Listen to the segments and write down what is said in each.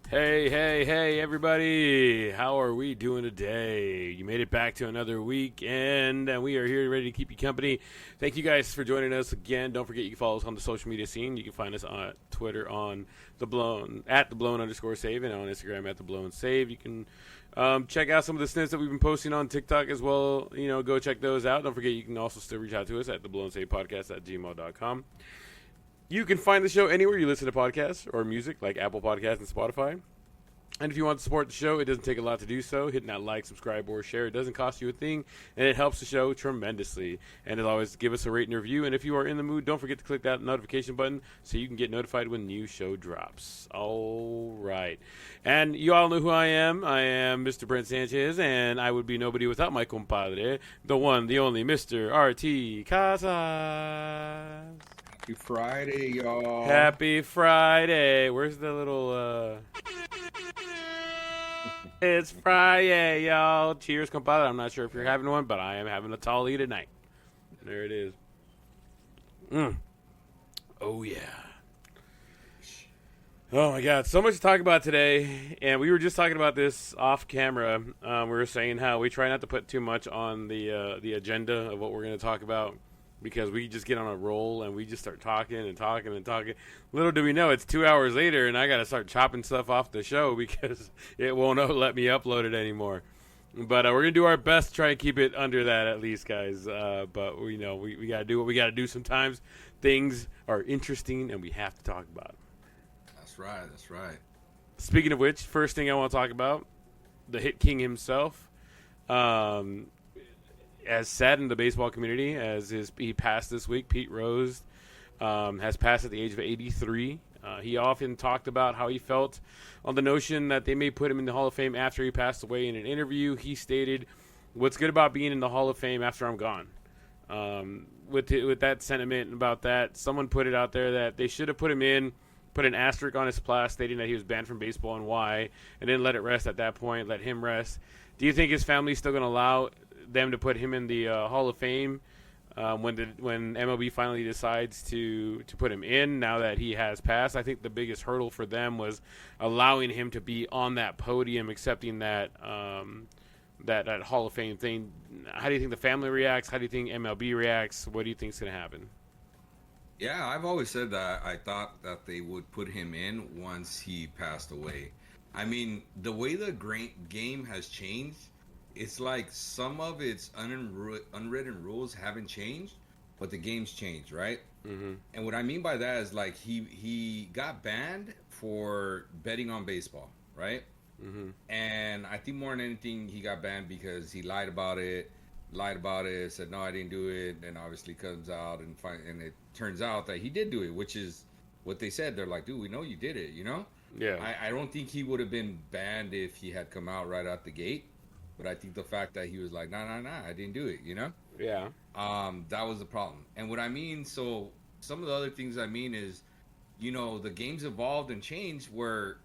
Hey, everybody. How are we doing today? You made it back to another weekend, and we are here ready to keep you company. Thank you guys for joining us again. Don't forget you can follow us on the social media scene. You can find us on Twitter on @theblown_save and on Instagram @theblown_save. You can check out some of the snips that we've been posting on TikTok as well. Go check those out. Don't forget you can also still reach out to us at theblown_save_podcast@gmail.com. You can find the show anywhere you listen to podcasts or music, like Apple Podcasts and Spotify. And if you want to support the show, it doesn't take a lot to do so. Hitting that like, subscribe, or share, it doesn't cost you a thing, and it helps the show tremendously. And as always, give us a rate and review. And if you are in the mood, don't forget to click that notification button so you can get notified when a new show drops. All right. And you all know who I am. I am Mr. Brent Sanchez, and I would be nobody without my compadre, the one, the only Mr. RT Casas. Happy Friday, y'all. Happy Friday. Where's the little, It's Friday, y'all. Cheers, compadre. I'm not sure if you're having one, but I am having a tall E tonight. There it is. Oh, yeah. Oh, my God. So much to talk about today. And we were just talking about this off camera. We were saying how we try not to put too much on the agenda of what we're going to talk about, because we just get on a roll and we just start talking and talking and talking. Little do we know, it's 2 hours later and I got to start chopping stuff off the show because it won't let me upload it anymore. But we're going to do our best to try and keep it under that at least, guys. But we know we got to do what we got to do sometimes. Things are interesting and we have to talk about them. That's right. Speaking of which, first thing I want to talk about, the Hit King himself. As saddened the baseball community as he passed this week. Pete Rose has passed at the age of 83. He often talked about how he felt on the notion that they may put him in the Hall of Fame after he passed away. In an interview, he stated, "What's good about being in the Hall of Fame after I'm gone?" With that sentiment about that, someone put it out there that they should have put him in, put an asterisk on his plaque stating that he was banned from baseball and why, and then let it rest at that point, let him rest. Do you think his family's still going to allow them to put him in the Hall of Fame when MLB finally decides to put him in now that he has passed? I think the biggest hurdle for them was allowing him to be on that podium, accepting that that Hall of Fame thing. How do you think the family reacts? How do you think MLB reacts? What do you think is going to happen? Yeah, I've always said that I thought that they would put him in once he passed away. I mean, the way the game has changed, it's like some of its unwritten rules haven't changed, but the game's changed, right? Mm-hmm. And what I mean by that is like he got banned for betting on baseball, right? Mm-hmm. And I think more than anything, he got banned because he lied about it, said, no, I didn't do it. And obviously comes out and it turns out that he did do it, which is what they said. They're like, dude, we know you did it, Yeah. I don't think he would have been banned if he had come out right out the gate. But I think the fact that he was like, nah, I didn't do it, Yeah. That was the problem. And what I mean, so some of the other things I mean is, the game's evolved and changed where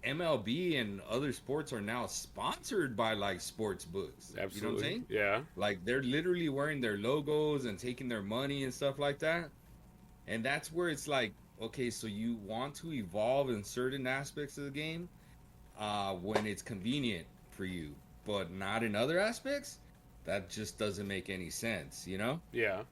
MLB and other sports are now sponsored by like sports books. Absolutely. You know what I'm saying? Yeah. Like they're literally wearing their logos and taking their money and stuff like that. And that's where it's like, okay, so you want to evolve in certain aspects of the game when it's convenient for you, but not in other aspects. That just doesn't make any sense, Yeah.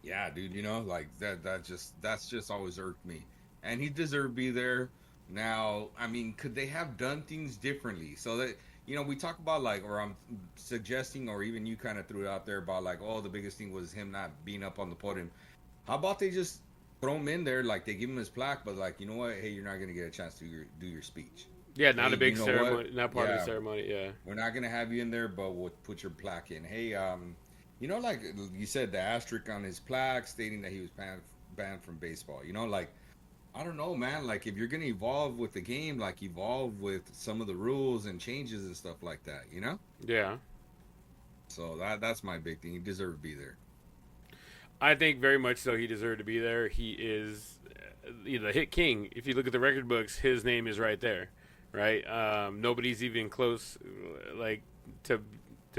Yeah, dude, like that's just always irked me. And he deserved to be there. Now, I mean, could they have done things differently? So that, we talk about like, or I'm suggesting, or even you kind of threw it out there about like, oh, the biggest thing was him not being up on the podium. How about they just throw him in there, like they give him his plaque, but like, you know what? Hey, you're not going to get a chance to do your speech. Yeah, not hey, a big ceremony, not part of the ceremony, yeah. We're not going to have you in there, but we'll put your plaque in. Hey, like you said, the asterisk on his plaque stating that he was banned from baseball. Like, I don't know, man. Like, if you're going to evolve with the game, like, evolve with some of the rules and changes and stuff like that, Yeah. So that's my big thing. He deserved to be there. I think very much so he deserved to be there. He is the Hit King. If you look at the record books, his name is right there, right? Nobody's even close, like, to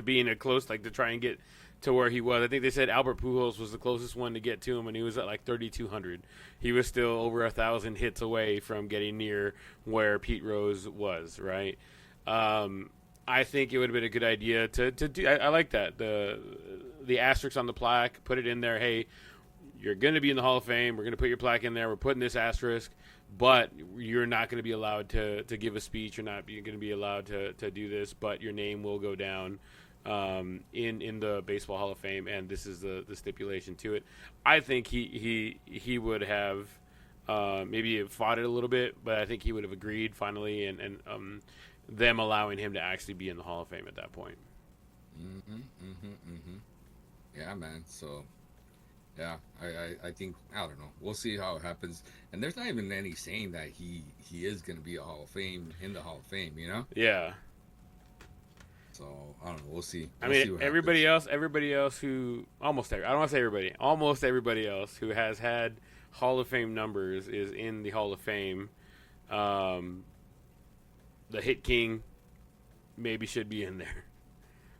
being a close, like, to try and get to where he was. I think they said Albert Pujols was the closest one to get to him, and he was at like 3,200. He was still over 1,000 hits away from getting near where Pete Rose was, right? I think it would have been a good idea to do. I like that, the asterisk on the plaque. Put it in there. Hey, you're going to be in the Hall of Fame. We're going to put your plaque in there. We're putting this asterisk, but you're not going to be allowed to give a speech. You're not going to be allowed to do this, but your name will go down in the Baseball Hall of Fame, and this is the stipulation to it. I think he would have maybe fought it a little bit, but I think he would have agreed finally, and them allowing him to actually be in the Hall of Fame at that point. Yeah, man. So, yeah, I think, I don't know. We'll see how it happens. And there's not even any saying that he is going to be in the Hall of Fame, you know? Yeah. So, I don't know. We'll see. I mean, everybody else who almost everybody else who has had Hall of Fame numbers is in the Hall of Fame. The Hit King maybe should be in there,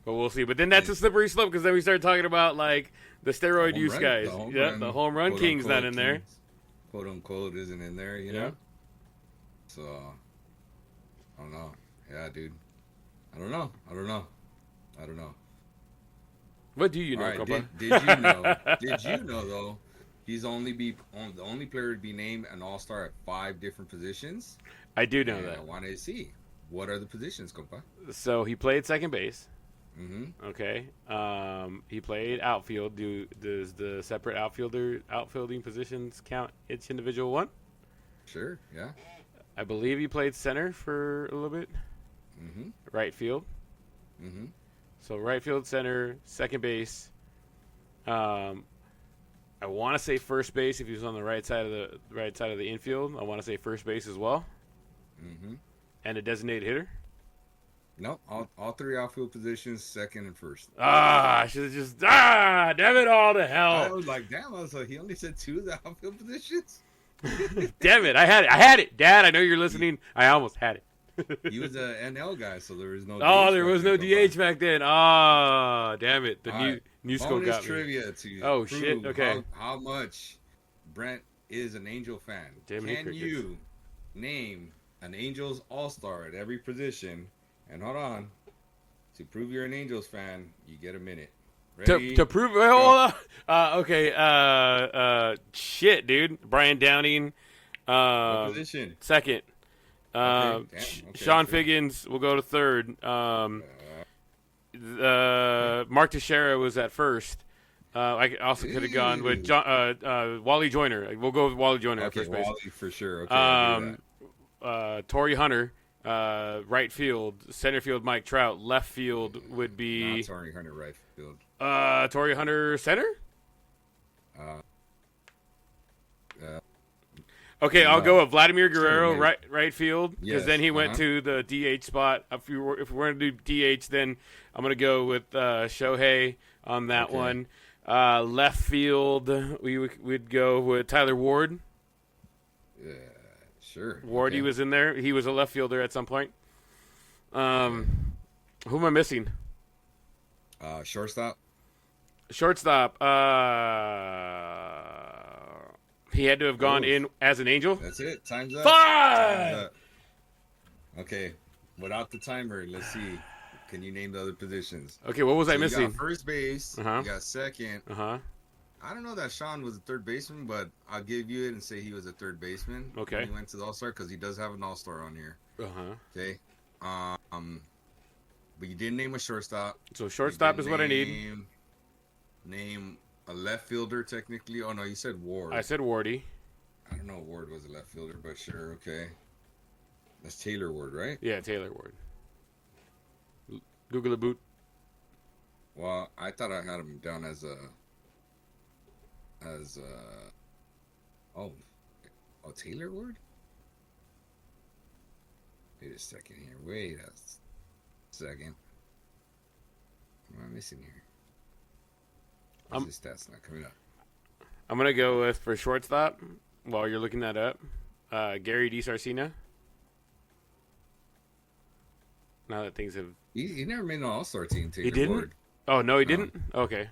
but we'll see. But then that's a slippery slope, because then we start talking about like the steroid use guys. The home run king's not in there. Quote unquote isn't in there, you know? So, I don't know. Yeah, dude. I don't know. What do you know, right, did you know though, he's the only player to be named an All-Star at 5 different positions? I do know that. I wanted to see what are the positions, compa. So he played second base. Mm-hmm. Okay. He played outfield. Does the separate outfielding positions count each individual one? Sure. Yeah. I believe he played center for a little bit. Mm-hmm. Right field. Mm-hmm. So right field, center, second base. I want to say first base if he was on the right side of the infield. I want to say first base as well. Mm-hmm. And a designated hitter. No, all 3 outfield positions, second and first. I should have just damn it all to hell. I was like, he only said 2 of the outfield positions. Damn it, I had it, Dad. I know you're listening. I almost had it. He was an NL guy, so there was no. There was no DH back then. Damn it! The new scope got me. Trivia to prove shit. Okay. How much Brent is an Angel fan? Can you name an Angels All-Star at every position? And hold on, to prove you're an Angels fan, you get a minute. Ready? To prove, hold on. Okay. Shit, dude. Brian Downing. What position? Second. Sean Figgins will go to third. Mark Teixeira was at first. I also could have gone with Wally Joyner. We'll go with Wally Joyner at first base. Wally for sure. Okay, Torrey Hunter, right field. Center field, Mike Trout. Left field would be... Not Torrey Hunter, right field. Torrey Hunter, center? Okay, I'll go with Vladimir Guerrero, right field, because then he went to the DH spot. If we're going to do DH, then I'm going to go with Shohei on that one. Left field, we'd go with Tyler Ward. Yeah, sure. Ward, he was in there. He was a left fielder at some point. Who am I missing? Shortstop. He had to have gone in as an Angel. That's it. Time's up. 5! Okay. Without the timer, let's see. Can you name the other positions? Okay, what was I missing? You got first base. You got second. I don't know that Sean was a third baseman, but I'll give you it and say he was a third baseman. Okay. When he went to the All-Star, because he does have an All-Star on here. Okay. But you didn't name a shortstop. So shortstop is what I need. Name a left fielder, technically. Oh, no, you said Ward. I said Wardy. I don't know if Ward was a left fielder, but sure, okay. That's Taylor Ward, right? Yeah, Taylor Ward. Google a boot. Well, I thought I had him down as Taylor Ward? Wait a second here. Wait a second. What am I missing here? His stats not coming up. I'm going to go with, for shortstop, while you're looking that up, Gary DiSarcina. Now that things have... He never made an All-Star team. He didn't? Ward. Oh no, he didn't. Okay.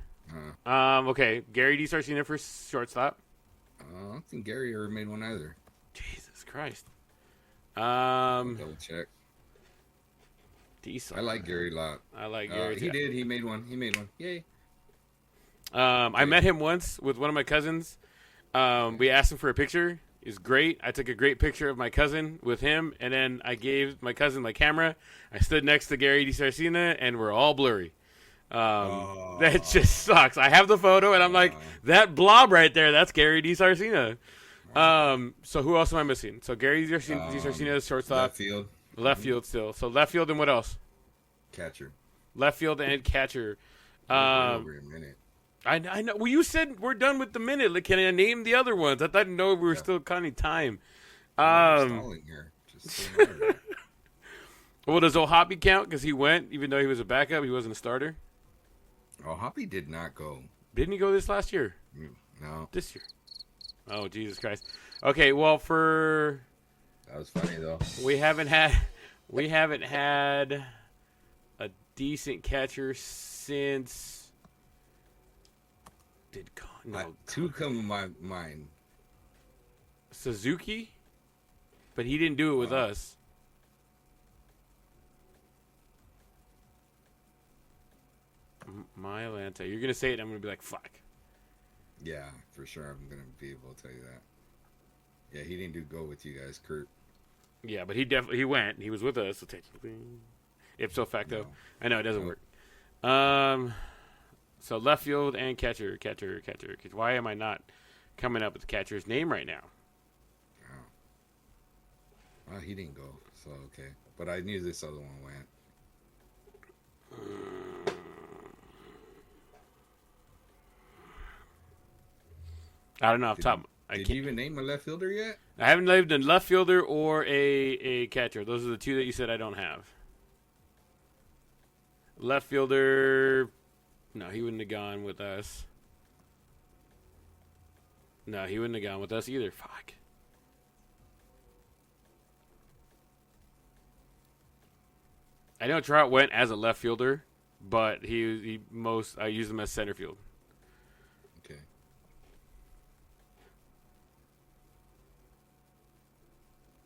Uh, Okay. Gary DiSarcina for shortstop. I don't think Gary ever made one either. Jesus Christ. Double check. DiSar. I like Gary a lot. I like Gary. He did. He made one. Yay. I met him once with one of my cousins. We asked him for a picture. It's great. I took a great picture of my cousin with him, and then I gave my cousin my camera. I stood next to Gary DiSarcina, and we're all blurry. That just sucks. I have the photo, and I'm like, that blob right there, that's Gary DiSarcina. So who else am I missing? So Gary DiSarcina is shortstop. Left field. Left field still. So left field and what else? Catcher. Left field and catcher. Over a minute. I know. Well, you said we're done with the minute. Like, can I name the other ones? I didn't know we were still counting time. Stalling here. Just so you know. Well, does O'Hoppy count? Because he went, even though he was a backup, he wasn't a starter. Oh, Hoppy did not go. Didn't he go this last year? No. This year. Oh, Jesus Christ. Okay, well, That was funny though. we haven't had a decent catcher since. Two come to my mind. Suzuki, but he didn't do it with us. My Atlanta. You're gonna say it, and I'm gonna be like, "Fuck." Yeah, for sure. I'm gonna be able to tell you that. Yeah, he didn't go with you guys, Kurt. Yeah, but he went. He was with us, so technically, ipso facto. No. I know it doesn't work. So left field and catcher. Why am I not coming up with the catcher's name right now? Oh. Well, he didn't go, so okay. But I knew this other one went. I don't know off top. Did you even name a left fielder yet? I haven't named a left fielder or a catcher. Those are the two that you said I don't have. Left fielder. No, he wouldn't have gone with us. No, he wouldn't have gone with us either. Fuck. I know Trout went as a left fielder, but I used him as center field. Okay.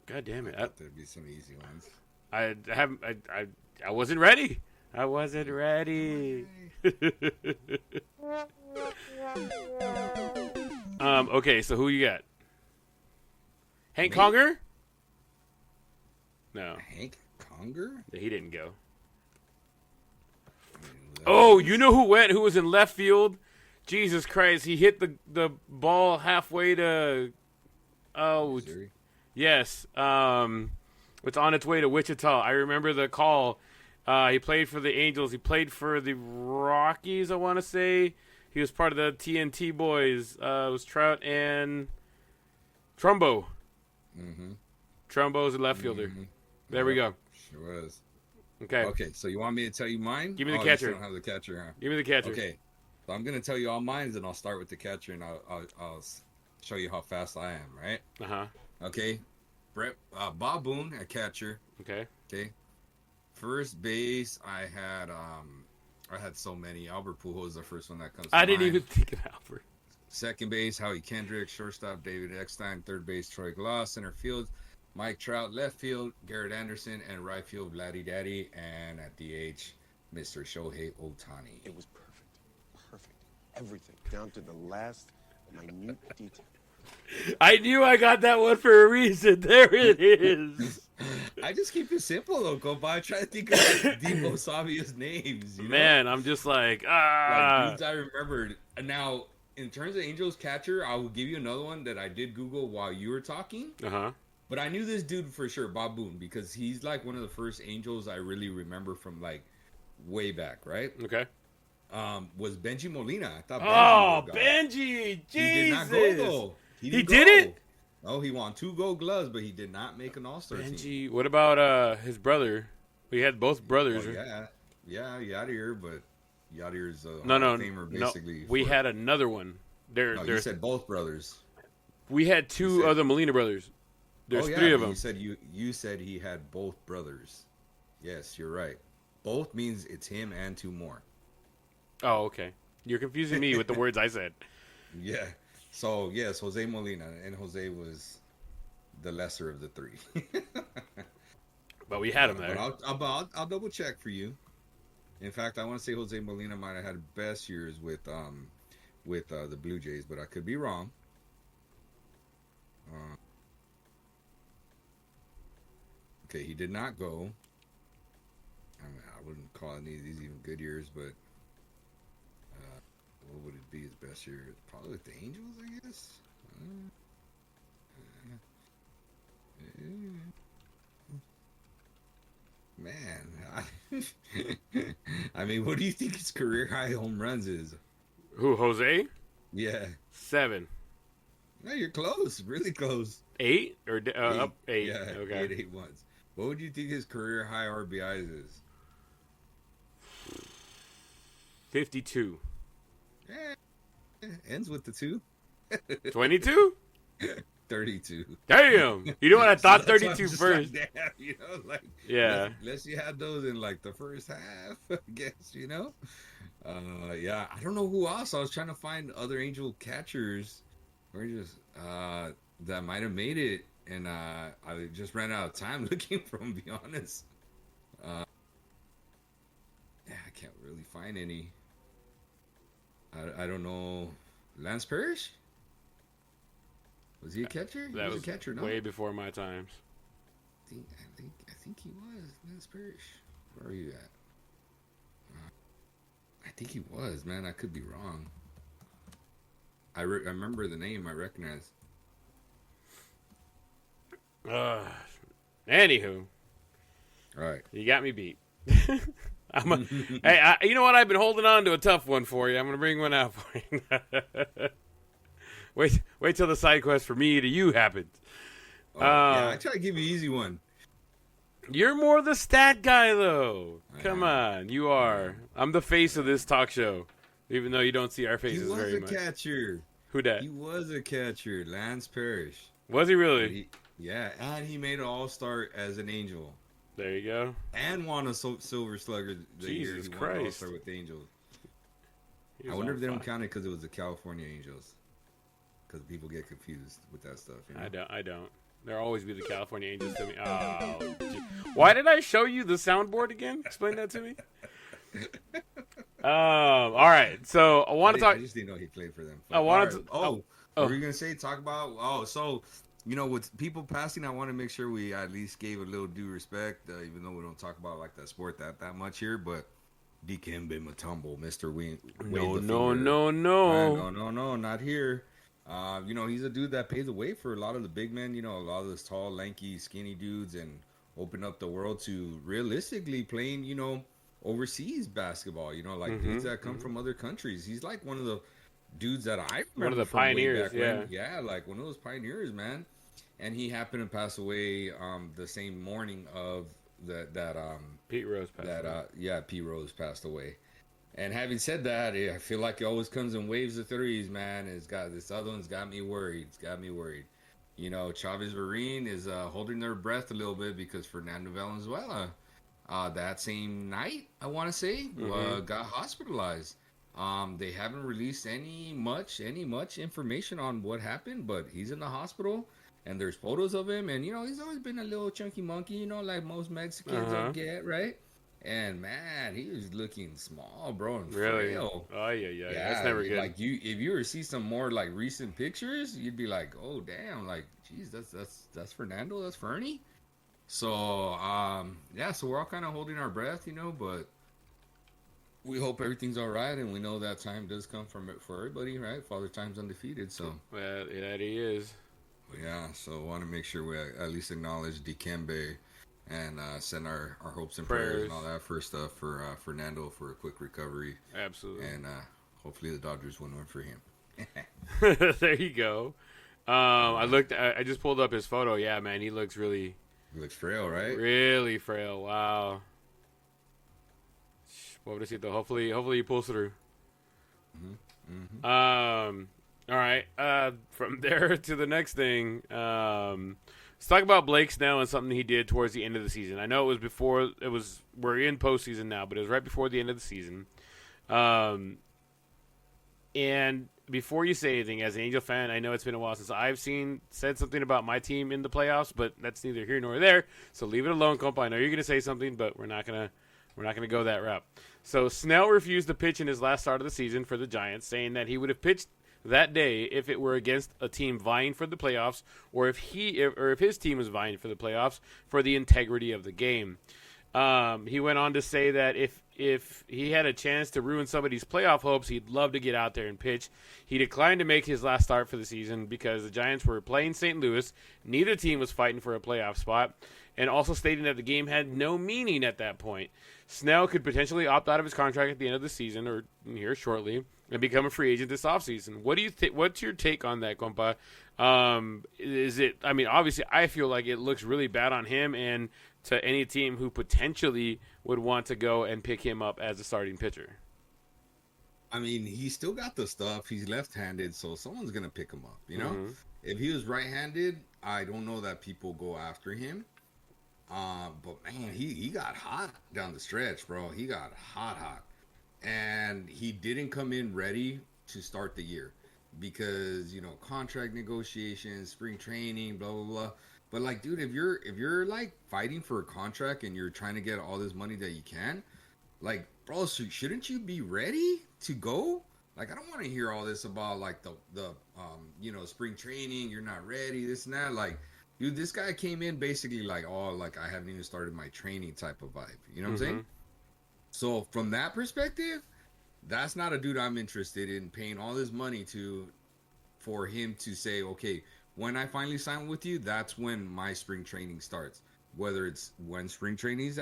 God damn it! I thought there'd be some easy ones. I wasn't ready. I wasn't ready. Okay, so who you got? Hank Conger? No. Hank Conger? He didn't go. Oh, you know who went? Who was in left field? Jesus Christ, he hit the ball halfway to... Oh, Missouri? Yes. It's on its way to Wichita. I remember the call. He played for the Angels. He played for the Rockies, I want to say. He was part of the TNT boys. It was Trout and Trumbo. Mm-hmm. Trumbo's a left fielder. Mm-hmm. There we go. Sure was. Okay. Okay, so you want me to tell you mine? Give me the You catcher. still don't have the catcher, huh? Give me the catcher. Okay, so I'm going to tell you all mine, and I'll start with the catcher, and I'll show you how fast I am, right? Uh-huh. Okay. Bob Boone at catcher. Okay. Okay. First base, I had so many. Albert Pujols is the first one that comes to mind. I didn't even think of Albert. Second base, Howie Kendrick. Shortstop, David Eckstein. Third base, Troy Glaus. Center field, Mike Trout. Left field, Garrett Anderson. And right field, Vladdy Daddy. And at DH, Mr. Shohei Ohtani. It was perfect. Perfect. Everything, down to the last minute detail. I knew I got that one for a reason. There it is. I just keep it simple, though. Go by. Try to think of like, the most obvious names. You know? Man, I'm just like, Like dudes I remembered. Now, in terms of Angels catcher, I will give you another one that I did Google while you were talking. Uh-huh. But I knew this dude for sure, Bob Boone, because he's like one of the first Angels I really remember from like way back, right? Okay. Was Benji Molina. I thought Benji! Jesus! He did not go, though. He didn't? No, he won 2 Gold Gloves, but he did not make an All-Star team. Benji, what about his brother? We had both brothers. Oh, yeah, Yadier, but Yadier's a No, Hall of Famer, basically. No, we had another one. You said both brothers. We had two other Molina brothers. There's 3 of them. You said he had both brothers. Yes, you're right. Both means it's him and 2 more. Oh, okay. You're confusing me with the words I said. Yeah. So yes, Jose Molina, and Jose was the lesser of the three. But we had him But there. I'll double check for you. In fact, I want to say Jose Molina might have had best years with the Blue Jays, but I could be wrong. Okay, he did not go. I mean, I wouldn't call any of these even good years, but what would it be his best year? Probably with the Angels, I guess. Man, I mean, what do you think his career high home runs is? Who, Jose? Yeah. 7. No, you're close. Really close. 8 or up 8? Yeah, Okay. 8 once. What would you think his career high RBIs is? 52. Ends with the 2. 22? 32. Damn. You know what? I thought So that's why 32 I'm just first. like, damn, you know, like, Yeah. unless you had those in like the first half, I guess, you know. Yeah, I don't know who else. I was trying to find other Angel catchers, or just that might have made it, and I just ran out of time looking for them. To be honest, yeah, I can't really find any. I don't know. Lance Parrish? Was he a catcher? He That was was a catcher, no? way before my times. I think he was Lance Parrish. Where are you at? I think he was, man. I could be wrong. I remember the name. I recognize. Anywho, All right. you got me beat. Hey, you know what? I've been holding on to a tough one for you. I'm going to bring one out for you. Wait till the side quest for me to you happens. Yeah, I try to give you an easy one. You're more the stat guy, though. Come on, you are. I'm the face of this talk show, even though you don't see our faces very much. He was a catcher. Who dat? He was a catcher. Lance Parrish. Was he really? Yeah, and he made an All-Star as an Angel. There you go. And won a Silver Slugger the year Jesus he won Christ. All-Star with the Angels. He I was wonder on if they don't fire. count it because it was the California Angels. Because people get confused with that stuff. You know? I don't. There'll always be the California Angels to me. Oh, gee. Why did I show you the soundboard again? Explain that to me. All right. So I want to talk. I just didn't know he played for them. I wanted Alright. to. What oh. were you gonna say? Talk about? So you know, with people passing, I want to make sure we at least gave a little due respect, even though we don't talk about like that sport that much here. But Dikembe Mutombo, Mr. Wayne. No, Not here. You know, he's a dude that paved the way for a lot of the big men. You know, a lot of those tall, lanky, skinny dudes, and opened up the world to realistically playing. You know, overseas basketball. You know, like dudes that come from other countries. He's like one of the dudes that I remember One of the from way pioneers, back yeah. when. Yeah, like one of those pioneers, man. And he happened to pass away the same morning of that Pete Rose passed away. Pete Rose passed away. And having said that, I feel like it always comes in waves of threes, man. This other one's got me worried. It's got me worried. You know, Chavez Varine is holding their breath a little bit because Fernando Valenzuela, that same night, I want to say, got hospitalized. They haven't released any much information on what happened, but he's in the hospital, and there's photos of him, and you know he's always been a little chunky monkey, you know, like most Mexicans get, right? And man, he was looking small, bro, and Really? frail. Oh yeah. That's never good. Like if you were to see some more like recent pictures, you'd be like, oh damn, like geez, that's Fernando, that's Fernie. So so we're all kind of holding our breath, you know, but we hope everything's all right, and we know that time does come for everybody, right? Father Time's undefeated, so. Well, that he is. Yeah, so I want to make sure we at least acknowledge Dikembe and send our hopes and prayers and all that first stuff for Fernando for a quick recovery. Absolutely. And hopefully the Dodgers win one for him. There you go. I just pulled up his photo. Yeah, man, he looks really. He looks frail, right? Really frail. Wow. Pobrecito. Hopefully he pulls through. All right. From there to the next thing. Let's talk about Blake Snell and something he did towards the end of the season. I know it was before. We're in postseason now, but it was right before the end of the season. And before you say anything, as an Angel fan, I know it's been a while since I've said something about my team in the playoffs, but that's neither here nor there. So leave it alone, compa. I know you're gonna say something, but we're not gonna go that route. So Snell refused to pitch in his last start of the season for the Giants, saying that he would have pitched that day if it were against a team vying for the playoffs, or if his team was vying for the playoffs for the integrity of the game. He went on to say that if he had a chance to ruin somebody's playoff hopes, he'd love to get out there and pitch. He declined to make his last start for the season because the Giants were playing St. Louis. Neither team was fighting for a playoff spot, and also stating that the game had no meaning at that point. Snell could potentially opt out of his contract at the end of the season, or here shortly, and become a free agent this offseason. What do you think? What's your take on that, compa? Is it? I mean, obviously, I feel like it looks really bad on him and to any team who potentially would want to go and pick him up as a starting pitcher. I mean, he's still got the stuff. He's left-handed, so someone's gonna pick him up. You know, Mm-hmm. if he was right-handed, I don't know that people go after him. But man, he got hot down the stretch, bro. He got hot, and he didn't come in ready to start the year because contract negotiations, spring training, blah blah blah. But like, dude, if you're like fighting for a contract and you're trying to get all this money that you can, like, bro, so shouldn't you be ready to go? Like, I don't want to hear all this about like the spring training. You're not ready, this and that. Like, dude, this guy came in basically like, oh, like I haven't even started my training type of vibe. You know what I'm saying? So from that perspective, that's not a dude I'm interested in paying all this money for him to say, okay, when I finally sign with you, that's when my spring training starts. Whether it's when spring training's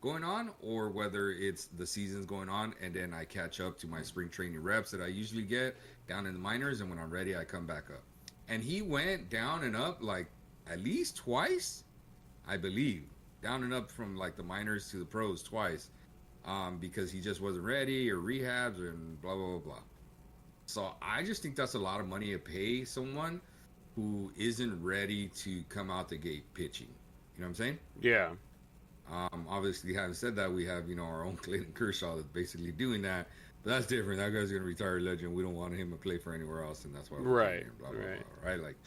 going on, or whether it's the season's going on, and then I catch up to my spring training reps that I usually get down in the minors, and when I'm ready, I come back up. And he went down and up like at least twice, I believe, down and up from like the minors to the pros twice, because he just wasn't ready or rehabs and blah blah blah blah. So I just think that's a lot of money to pay someone who isn't ready to come out the gate pitching. You know what I'm saying? Yeah. Obviously, having said that, we have our own Clayton Kershaw that's basically doing that. But that's different. That guy's gonna retire a legend. We don't want him to play for anywhere else, and that's why we're Right. Blah, blah, blah, right? Like,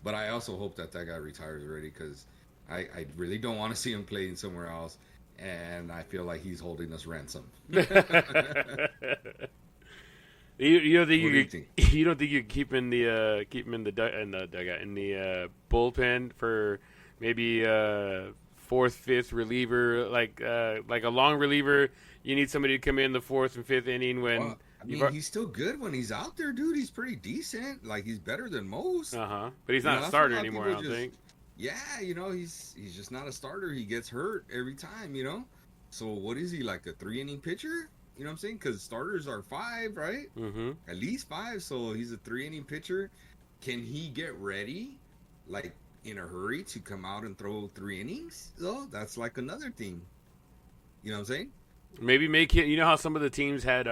but I also hope that guy retires already, because I really don't want to see him playing somewhere else, and I feel like he's holding us ransom. You don't think What do you think? you don't think you keep him in the dugout, in the bullpen for maybe fourth, fifth reliever, like a long reliever? You need somebody to come in the fourth and fifth inning when. Well, I mean, he's still good when he's out there, dude. He's pretty decent. Like, he's better than most. But he's not a starter anymore, I don't think. Yeah, he's just not a starter. He gets hurt every time, So what is he, like a 3-inning pitcher? You know what I'm saying? Because starters are 5, right? Mm-hmm. At least 5. So he's a 3-inning pitcher. Can he get ready, like, in a hurry to come out and throw 3 innings? Though that's like another thing. You know what I'm saying? Maybe make it. You know how some of the teams had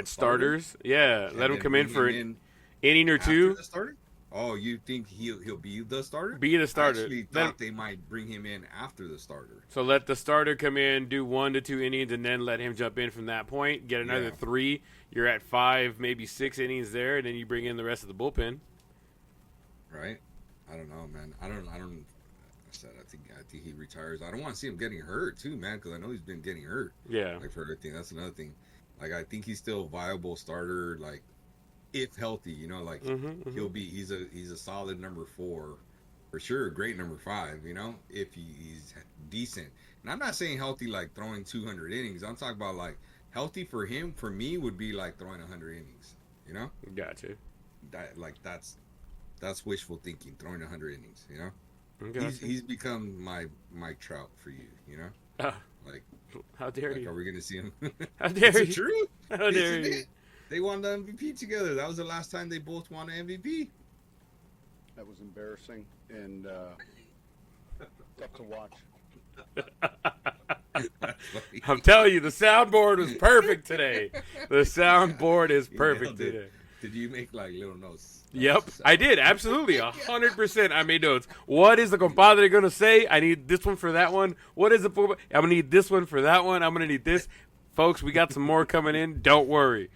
starters? Yeah, let him come in for an inning or two. The starter? Oh, you think he'll be the starter? Be the starter. I actually thought they might bring him in after the starter. So let the starter come in, do 1 to 2 innings, and then let him jump in from that point. Get another 3. You're at 5, maybe 6 innings there, and then you bring in the rest of the bullpen. Right? I don't know, man. I think he retires. I don't want to see him getting hurt too, man, because I know he's been getting hurt. Yeah. Like, for everything. That's another thing. Like, I think he's still a viable starter, like, if healthy, like he's a solid number 4 for sure, a great number 5, if he's decent. And I'm not saying healthy like throwing 200 innings. I'm talking about like healthy for him. For me, would be like throwing 100 innings. Gotcha. That's wishful thinking. Throwing 100 innings. Gotcha. He's become my Mike Trout for you. Like, how dare you? Are we gonna see him? How dare you? It's the truth. How dare you? They won the MVP together. That was the last time they both won an MVP. That was embarrassing and tough to watch. I'm telling you, the soundboard was perfect today. The soundboard is perfect today. Did you make like little notes? Yep, I did. Absolutely. 100%. I made notes. What is the compadre going to say? I need this one for that one. What is the... I'm going to need this one for that one. I'm going to need this. folks, we got some more coming in. Don't worry.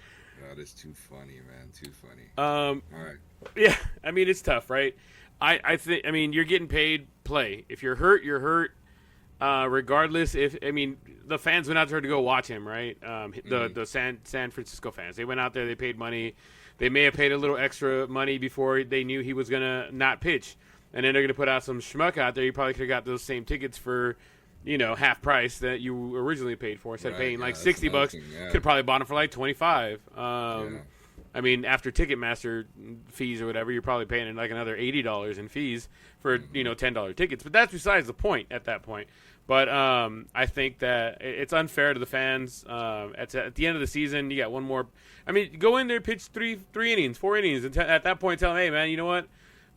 That is too funny, man. Too funny. All right. Yeah, I mean, it's tough, right? I think, I mean, you're getting paid, play. If you're hurt, you're hurt. Regardless, the fans went out there to go watch him, right? The San Francisco fans, they went out there, they paid money. They may have paid a little extra money before they knew he was gonna not pitch, and then they're gonna put out some schmuck out there. You probably could have got those same tickets for, half price that you originally paid for. Instead of paying like $60, could have probably bought them for like 25. I mean, after Ticketmaster fees or whatever, you're probably paying like another $80 in fees for $10 tickets. But that's besides the point at that point. But I think that it's unfair to the fans. At the end of the season, you got one more. I mean, go in there, pitch three innings, 4 innings, and at that point, tell them, hey, man, you know what?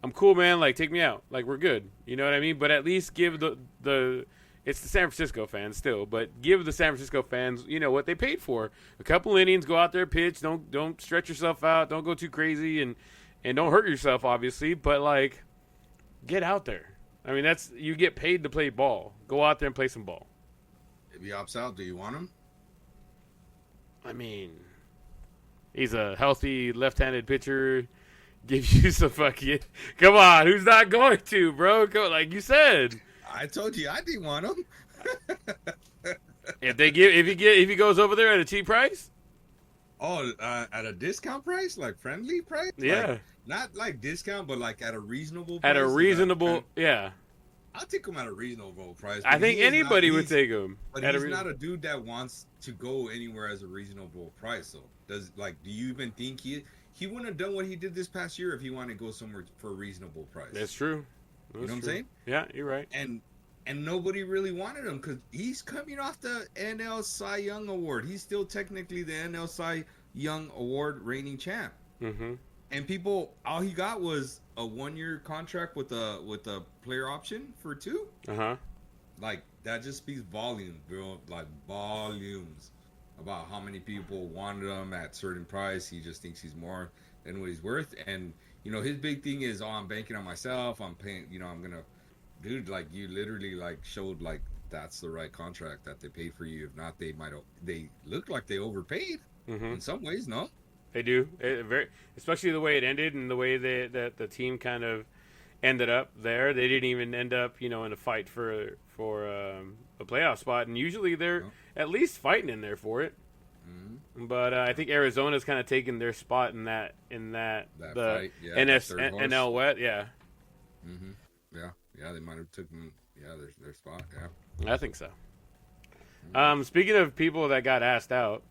I'm cool, man. Like, take me out. Like, we're good. You know what I mean? But at least give the it's the San Francisco fans still, but give the San Francisco fans, what they paid for. A couple innings, go out there, pitch. Don't stretch yourself out. Don't go too crazy, and don't hurt yourself, obviously. But like, get out there. I mean, you get paid to play ball. Go out there and play some ball. If he opts out, do you want him? I mean, he's a healthy left-handed pitcher. Give you some fucking. Come on, who's not going to, bro? Go, like you said. I told you I didn't want him. if he goes over there at a cheap price. Oh, at a discount price, like friendly price. Yeah. Like, not like discount, but like at a reasonable. At price, a reasonable, yeah. I'll take him at a reasonable price. I think anybody would take him. But he's not a dude that wants to go anywhere as a reasonable price. So do you even think he wouldn't have done what he did this past year if he wanted to go somewhere for a reasonable price? That's true. You know what I'm saying? Yeah, you're right. And nobody really wanted him because he's coming off the NL Cy Young Award. He's still technically the NL Cy Young Award reigning champ. Mm-hmm. And all he got was a 1-year contract with a player option for 2. Uh-huh. Like, that just speaks volumes, bro. Like, volumes about how many people wanted him at certain price. He just thinks he's more than what he's worth. And, his big thing is, I'm banking on myself. I'm paying, I'm going to, dude, like, you literally, like, showed, like, that's the right contract that they paid for you. If not, they look like they overpaid in some ways, no? They do, especially the way it ended and the way that the team kind of ended up there. They didn't even end up, in a fight for a playoff spot, and usually they're at least fighting in there for it. Mm-hmm. But I think Arizona's kind of taken their spot in that the fight, NL West, yeah. Mm-hmm. Yeah, they might have taken their spot. Yeah, I think so. Mm-hmm. Speaking of people that got asked out.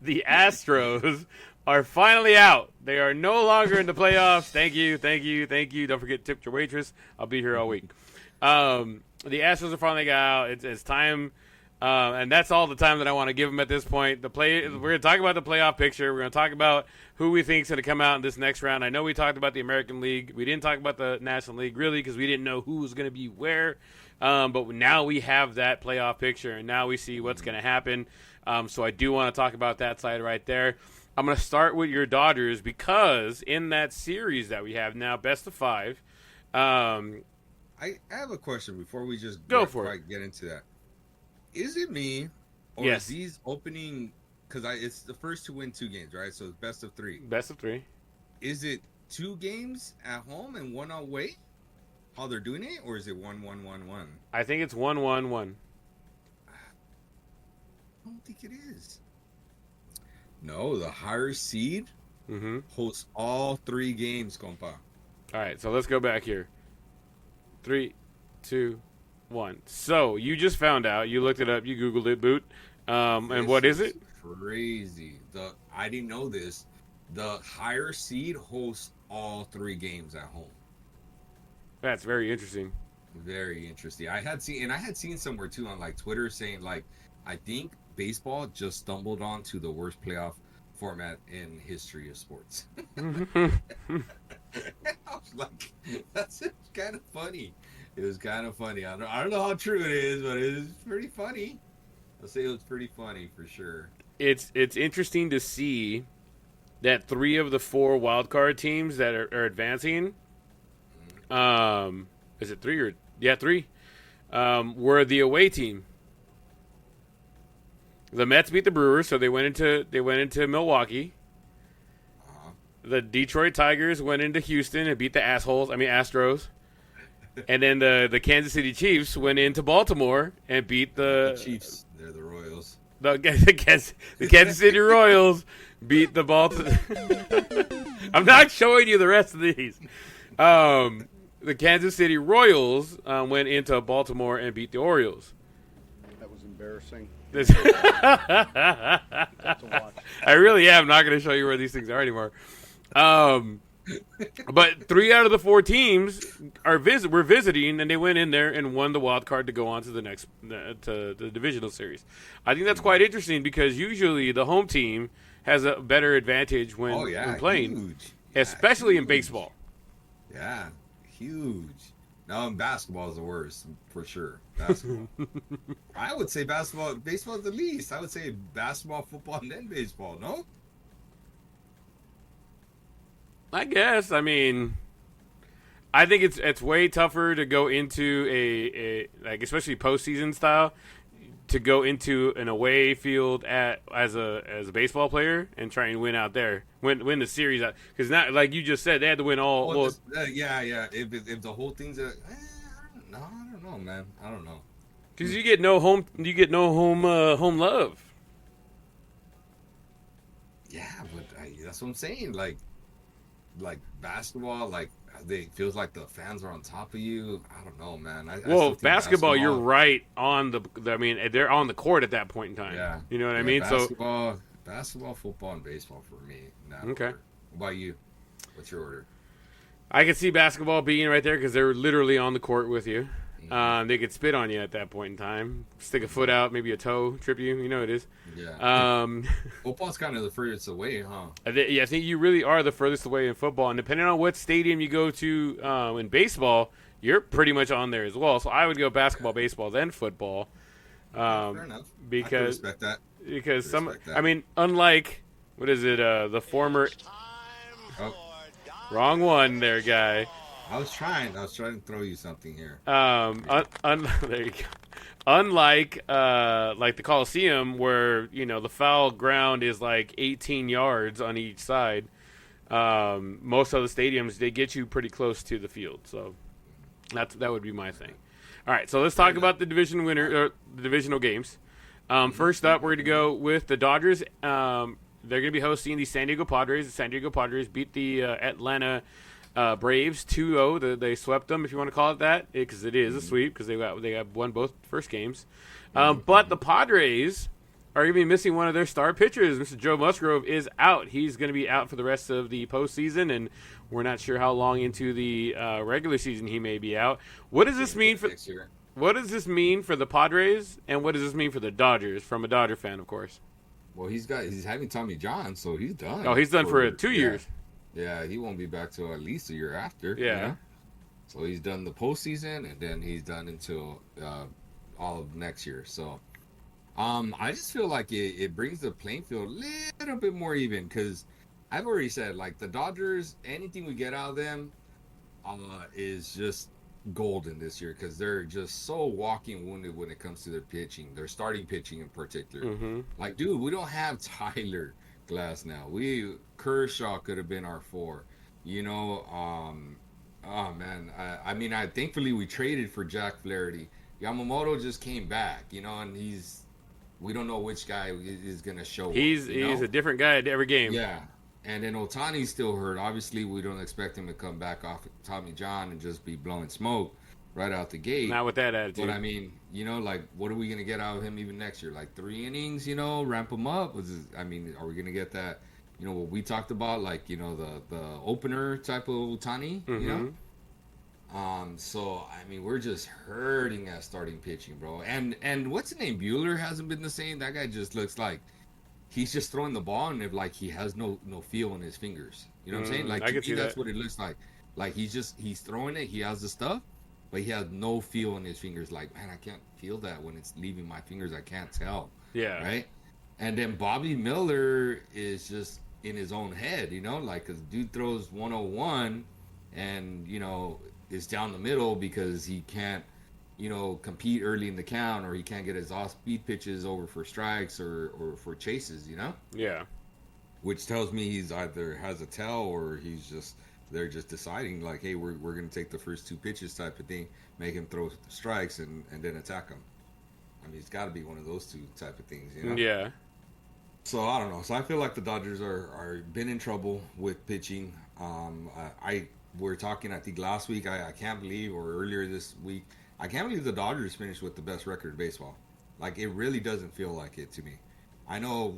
The Astros are finally out. They are no longer in the playoffs. Thank you. Don't forget to tip your waitress. I'll be here all week. The Astros are finally got out. It's time, and that's all the time that I want to give them at this point. We're going to talk about the playoff picture. We're going to talk about who we think is going to come out in this next round. I know we talked about the American League. We didn't talk about the National League really because we didn't know who was going to be where. But now we have that playoff picture, and now we see what's going to happen. So I do want to talk about that side right there. I'm going to start with your Dodgers because in that series that we have now, best of 5. I have a question before we just get into that. Is it me or is these opening because it's the first to win 2 games, right? So it's best of 3. Best of 3. Is it 2 games at home and 1 away? How they're doing it, or is it 1-1-1-1? I think it's 1-1-1. I don't think it is. No, the higher seed hosts all 3 games, compa. All right, so let's go back here. 3, 2, 1. So you just found out. You looked it up. You Googled it, Boot. And what is it? Crazy. I didn't know this. The higher seed hosts all 3 games at home. That's very interesting. Very interesting. I had seen somewhere too on like Twitter saying like I think baseball just stumbled onto the worst playoff format in history of sports. I was like, that's kind of funny. It was kind of funny. I don't know how true it is, but it was pretty funny. I'll say it was pretty funny for sure. It's interesting to see that 3 of the 4 wild card teams that are advancing. Is it 3 or 3? Were the away team. The Mets beat the Brewers, so they went into Milwaukee. The Detroit Tigers went into Houston and beat the Astros. And then the Kansas City Chiefs went into Baltimore and beat The Chiefs, they're the Royals. The Kansas City Royals beat the Baltimore. I'm not showing you the rest of these. The Kansas City Royals went into Baltimore and beat the Orioles. That was embarrassing. I really am not going to show you where these things are anymore. But 3 out of the 4 teams were visiting, and they went in there and won the wild card to go on to the next to the divisional series. I think that's quite interesting because usually the home team has a better advantage when playing, huge. especially huge. in baseball. Yeah, huge. No, in basketball is the worst for sure. Basketball. I would say baseball is the least. I would say basketball, football, and then baseball. No. I guess. I mean, I think it's way tougher to go into a like especially postseason style to go into an away field as a baseball player and try and win out there, win the series out because not like you just said they had to win all. Well, yeah. If the whole thing's I don't know, man. I don't know. Because you get no home home love. Yeah, but that's what I'm saying. Like basketball, it feels like the fans are on top of you. I don't know, man. I still think basketball, you're right on the. I mean, they're on the court at that point in time. Yeah, you know what I mean. Basketball, football, and baseball for me. Okay. Order. What about you? What's your order? I can see basketball being right there because they're literally on the court with you. They could spit on you at that point in time, stick a foot out, maybe a toe, trip you. You know it is. Yeah. Football's kind of the furthest away, huh? I think you really are the furthest away in football, and depending on what stadium you go to in baseball, you're pretty much on there as well. So I would go basketball, baseball, then football. Fair enough. Because I can respect that. Because I mean, unlike what is it? The former. Oh. Wrong one, there, guy. I was trying to throw you something here. There you go. Unlike like the Coliseum, where the foul ground is like 18 yards on each side. Most other stadiums they get you pretty close to the field, so that would be my thing. All right, so let's talk about the division winner or the divisional games. First up, we're going to go with the Dodgers. They're going to be hosting the San Diego Padres. The San Diego Padres beat the Atlanta Braves 2-0. They swept them, if you want to call it that, because it is a sweep because they got won both first games. But the Padres are going to be missing one of their star pitchers. Mr. Joe Musgrove is out. He's going to be out for the rest of the postseason, and we're not sure how long into the regular season he may be out. What does this mean for? What does this mean for the Padres, and what does this mean for the Dodgers? From a Dodger fan, of course. Well, he's having Tommy John, so he's done. Oh, he's done for 2 years. Yeah, he won't be back till at least a year after. Yeah. You know? So he's done the postseason, and then he's done until all of next year. So, I just feel like it brings the playing field a little bit more even because I've already said like the Dodgers, anything we get out of them, is just golden this year because they're just so walking wounded when it comes to their pitching, their starting pitching in particular. Mm-hmm. Like, dude, we don't have Tyler Glass now. Kershaw could have been our 4. Oh man, I mean, thankfully we traded for Jack Flaherty. Yamamoto just came back, and we don't know which guy is gonna show. He's a different guy at every game. Yeah. And then Ohtani's still hurt. Obviously, we don't expect him to come back off Tommy John and just be blowing smoke right out the gate. Not with that attitude. But I mean, like, what are we gonna get out of him even next year? Like 3 innings, ramp him up. Are we gonna get that? What we talked about, like the opener type of Ohtani. Mm-hmm. So I mean, we're just hurting at starting pitching, bro. And what's his name? Bueller hasn't been the same. That guy just looks like he's just throwing the ball and like he has no feel in his fingers. You know what I'm saying? Like, I can see that's what it looks like. Like he's throwing it. He has the stuff, but he has no feel in his fingers. Like, man, I can't feel that when it's leaving my fingers. I can't tell. Yeah. Right. And then Bobby Miller is just in his own head, like, cause dude throws 101 and, is down the middle because he can't compete early in the count, or he can't get his off-speed pitches over for strikes or for chases, Yeah. which tells me he's either has a tell or they're just deciding like, hey, we're going to take the first two pitches type of thing, make him throw strikes and then attack him. I mean, it's got to be one of those two type of things, Yeah. So I don't know. So I feel like the Dodgers are been in trouble with pitching. We're talking, I think last week, I can't believe, or earlier this week, I can't believe the Dodgers finished with the best record in baseball. Like, it really doesn't feel like it to me. I know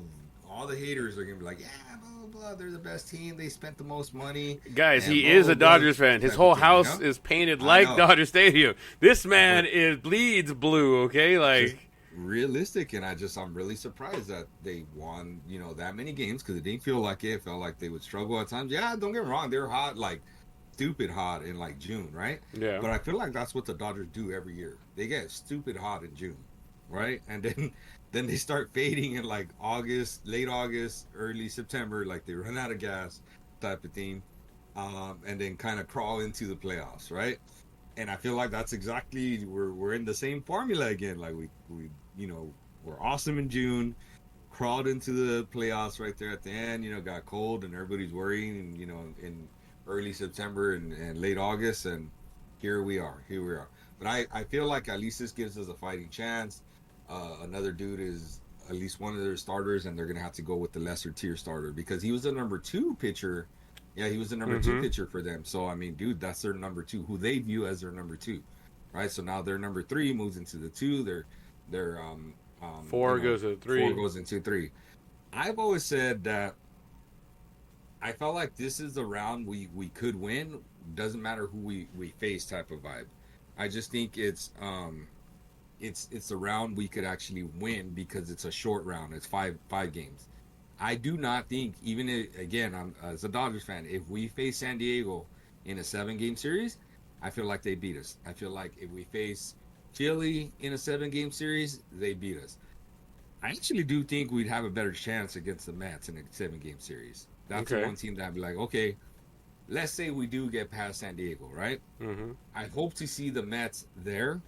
all the haters are gonna be like, yeah, blah blah blah, they're the best team, they spent the most money. Guys, and he blah, is blah, a blah, Dodgers fan. His whole house is painted like Dodger Stadium. This man bleeds blue, okay? Like, realistic, and I'm really surprised that they won, that many games, because it didn't feel like it. It felt like they would struggle at times. Yeah, don't get me wrong, they're hot, like stupid hot in like June, right? Yeah. But I feel like that's what the Dodgers do every year. They get stupid hot in June, right? And then they start fading in like August, late August, early September, like they run out of gas type of thing, and then kind of crawl into the playoffs, right? And I feel like that's exactly, we're in the same formula again. Like we we're awesome in June, crawled into the playoffs right there at the end, got cold and everybody's worrying, in early September and late August, and here we are. But I feel like at least this gives us a fighting chance. Another dude is at least one of their starters, and they're going to have to go with the lesser tier starter because he was the number 2 pitcher. Yeah, he was the number 2 pitcher for them. So, I mean, dude, that's their number 2, who they view as their number 2, right? So now their number 3 moves into the 2. Their 4 goes to 3. 4 goes into 3. I've always said that I felt like this is the round we could win. Doesn't matter who we face type of vibe. I just think it's the round we could actually win because it's a short round. It's five games. I do not think, I'm as a Dodgers fan, if we face San Diego in a 7-game series, I feel like they beat us. I feel like if we face Philly in a 7-game series, they beat us. I actually do think we'd have a better chance against the Mets in a 7-game series. That's the one team that I'd be like, okay, let's say we do get past San Diego, right? Mm-hmm. I hope to see the Mets there.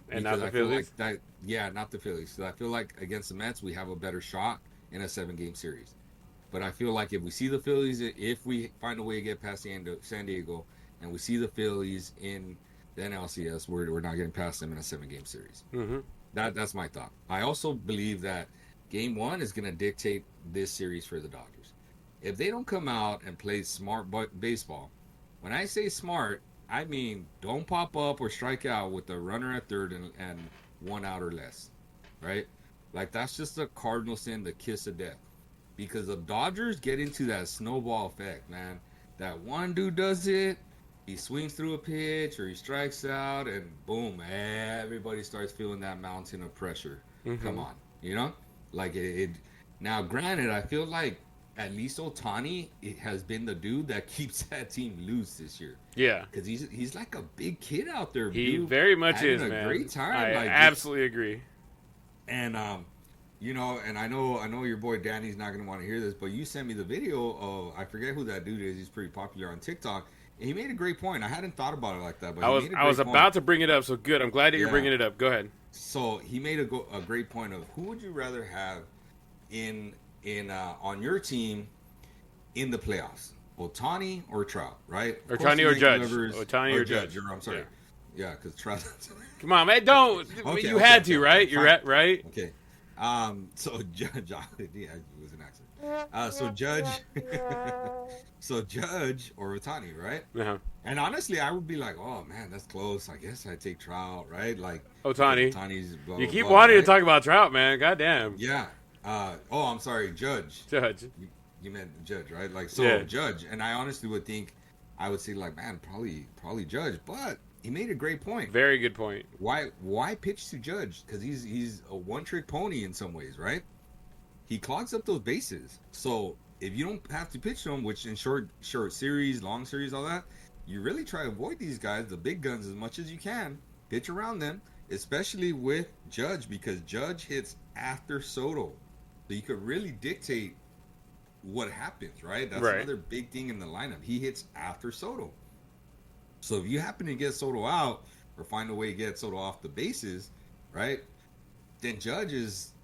And not the Phillies? Not the Phillies. So I feel like against the Mets, we have a better shot in a 7-game series. But I feel like if we see the Phillies, if we find a way to get past San Diego, and we see the Phillies in the NLCS, we're not getting past them in a 7-game series. Mm-hmm. That's my thought. I also believe that Game 1 is going to dictate this series for the Dodgers. If they don't come out and play smart baseball, when I say smart, I mean don't pop up or strike out with a runner at third and 1 out or less, right? Like, that's just the cardinal sin, the kiss of death. Because the Dodgers get into that snowball effect, man. That one dude does it, he swings through a pitch or he strikes out, and boom, everybody starts feeling that mountain of pressure. Mm-hmm. Come on, Like, it. Now, granted, I feel like at least Ohtani has been the dude that keeps that team loose this year. Yeah. Because he's like a big kid out there. He very much is, man. man. Great time. I absolutely agree. And and I know your boy Danny's not gonna want to hear this, but you sent me the video of, I forget who that dude is. He's pretty popular on TikTok, and he made a great point. I hadn't thought about it like that, but I was about to bring it up. So good. I'm glad that you're bringing it up. Go ahead. So he made a great point of who would you rather have in on your team in the playoffs, Ohtani or Trout, right? Ohtani or Judge. Ohtani or Judge. I'm sorry. Yeah, because Trout. Come on, man! Don't. You had to, right? You're right. Okay. So Judge, yeah, it was an accident. So Judge or Ohtani, right? Uh-huh. And honestly, I would be like, oh man, that's close. I guess I take Trout, right? Like Ohtani's. Blah, you keep blah, wanting right? to talk about Trout, man. Goddamn. Yeah. I'm sorry, Judge. Judge. You meant Judge, right? Like, so Judge. And I honestly would think, I would say like, man, probably Judge, but he made a great point. Very good point. Why pitch to Judge? Because he's a one-trick pony in some ways, right? He clogs up those bases. So if you don't have to pitch to him, which in short series, long series, all that, you really try to avoid these guys, the big guns, as much as you can. Pitch around them, especially with Judge, because Judge hits after Soto. So you could really dictate what happens, right? That's another big thing in the lineup. He hits after Soto. So if you happen to get Soto out, or find a way to get Soto off the bases, right? Then Judge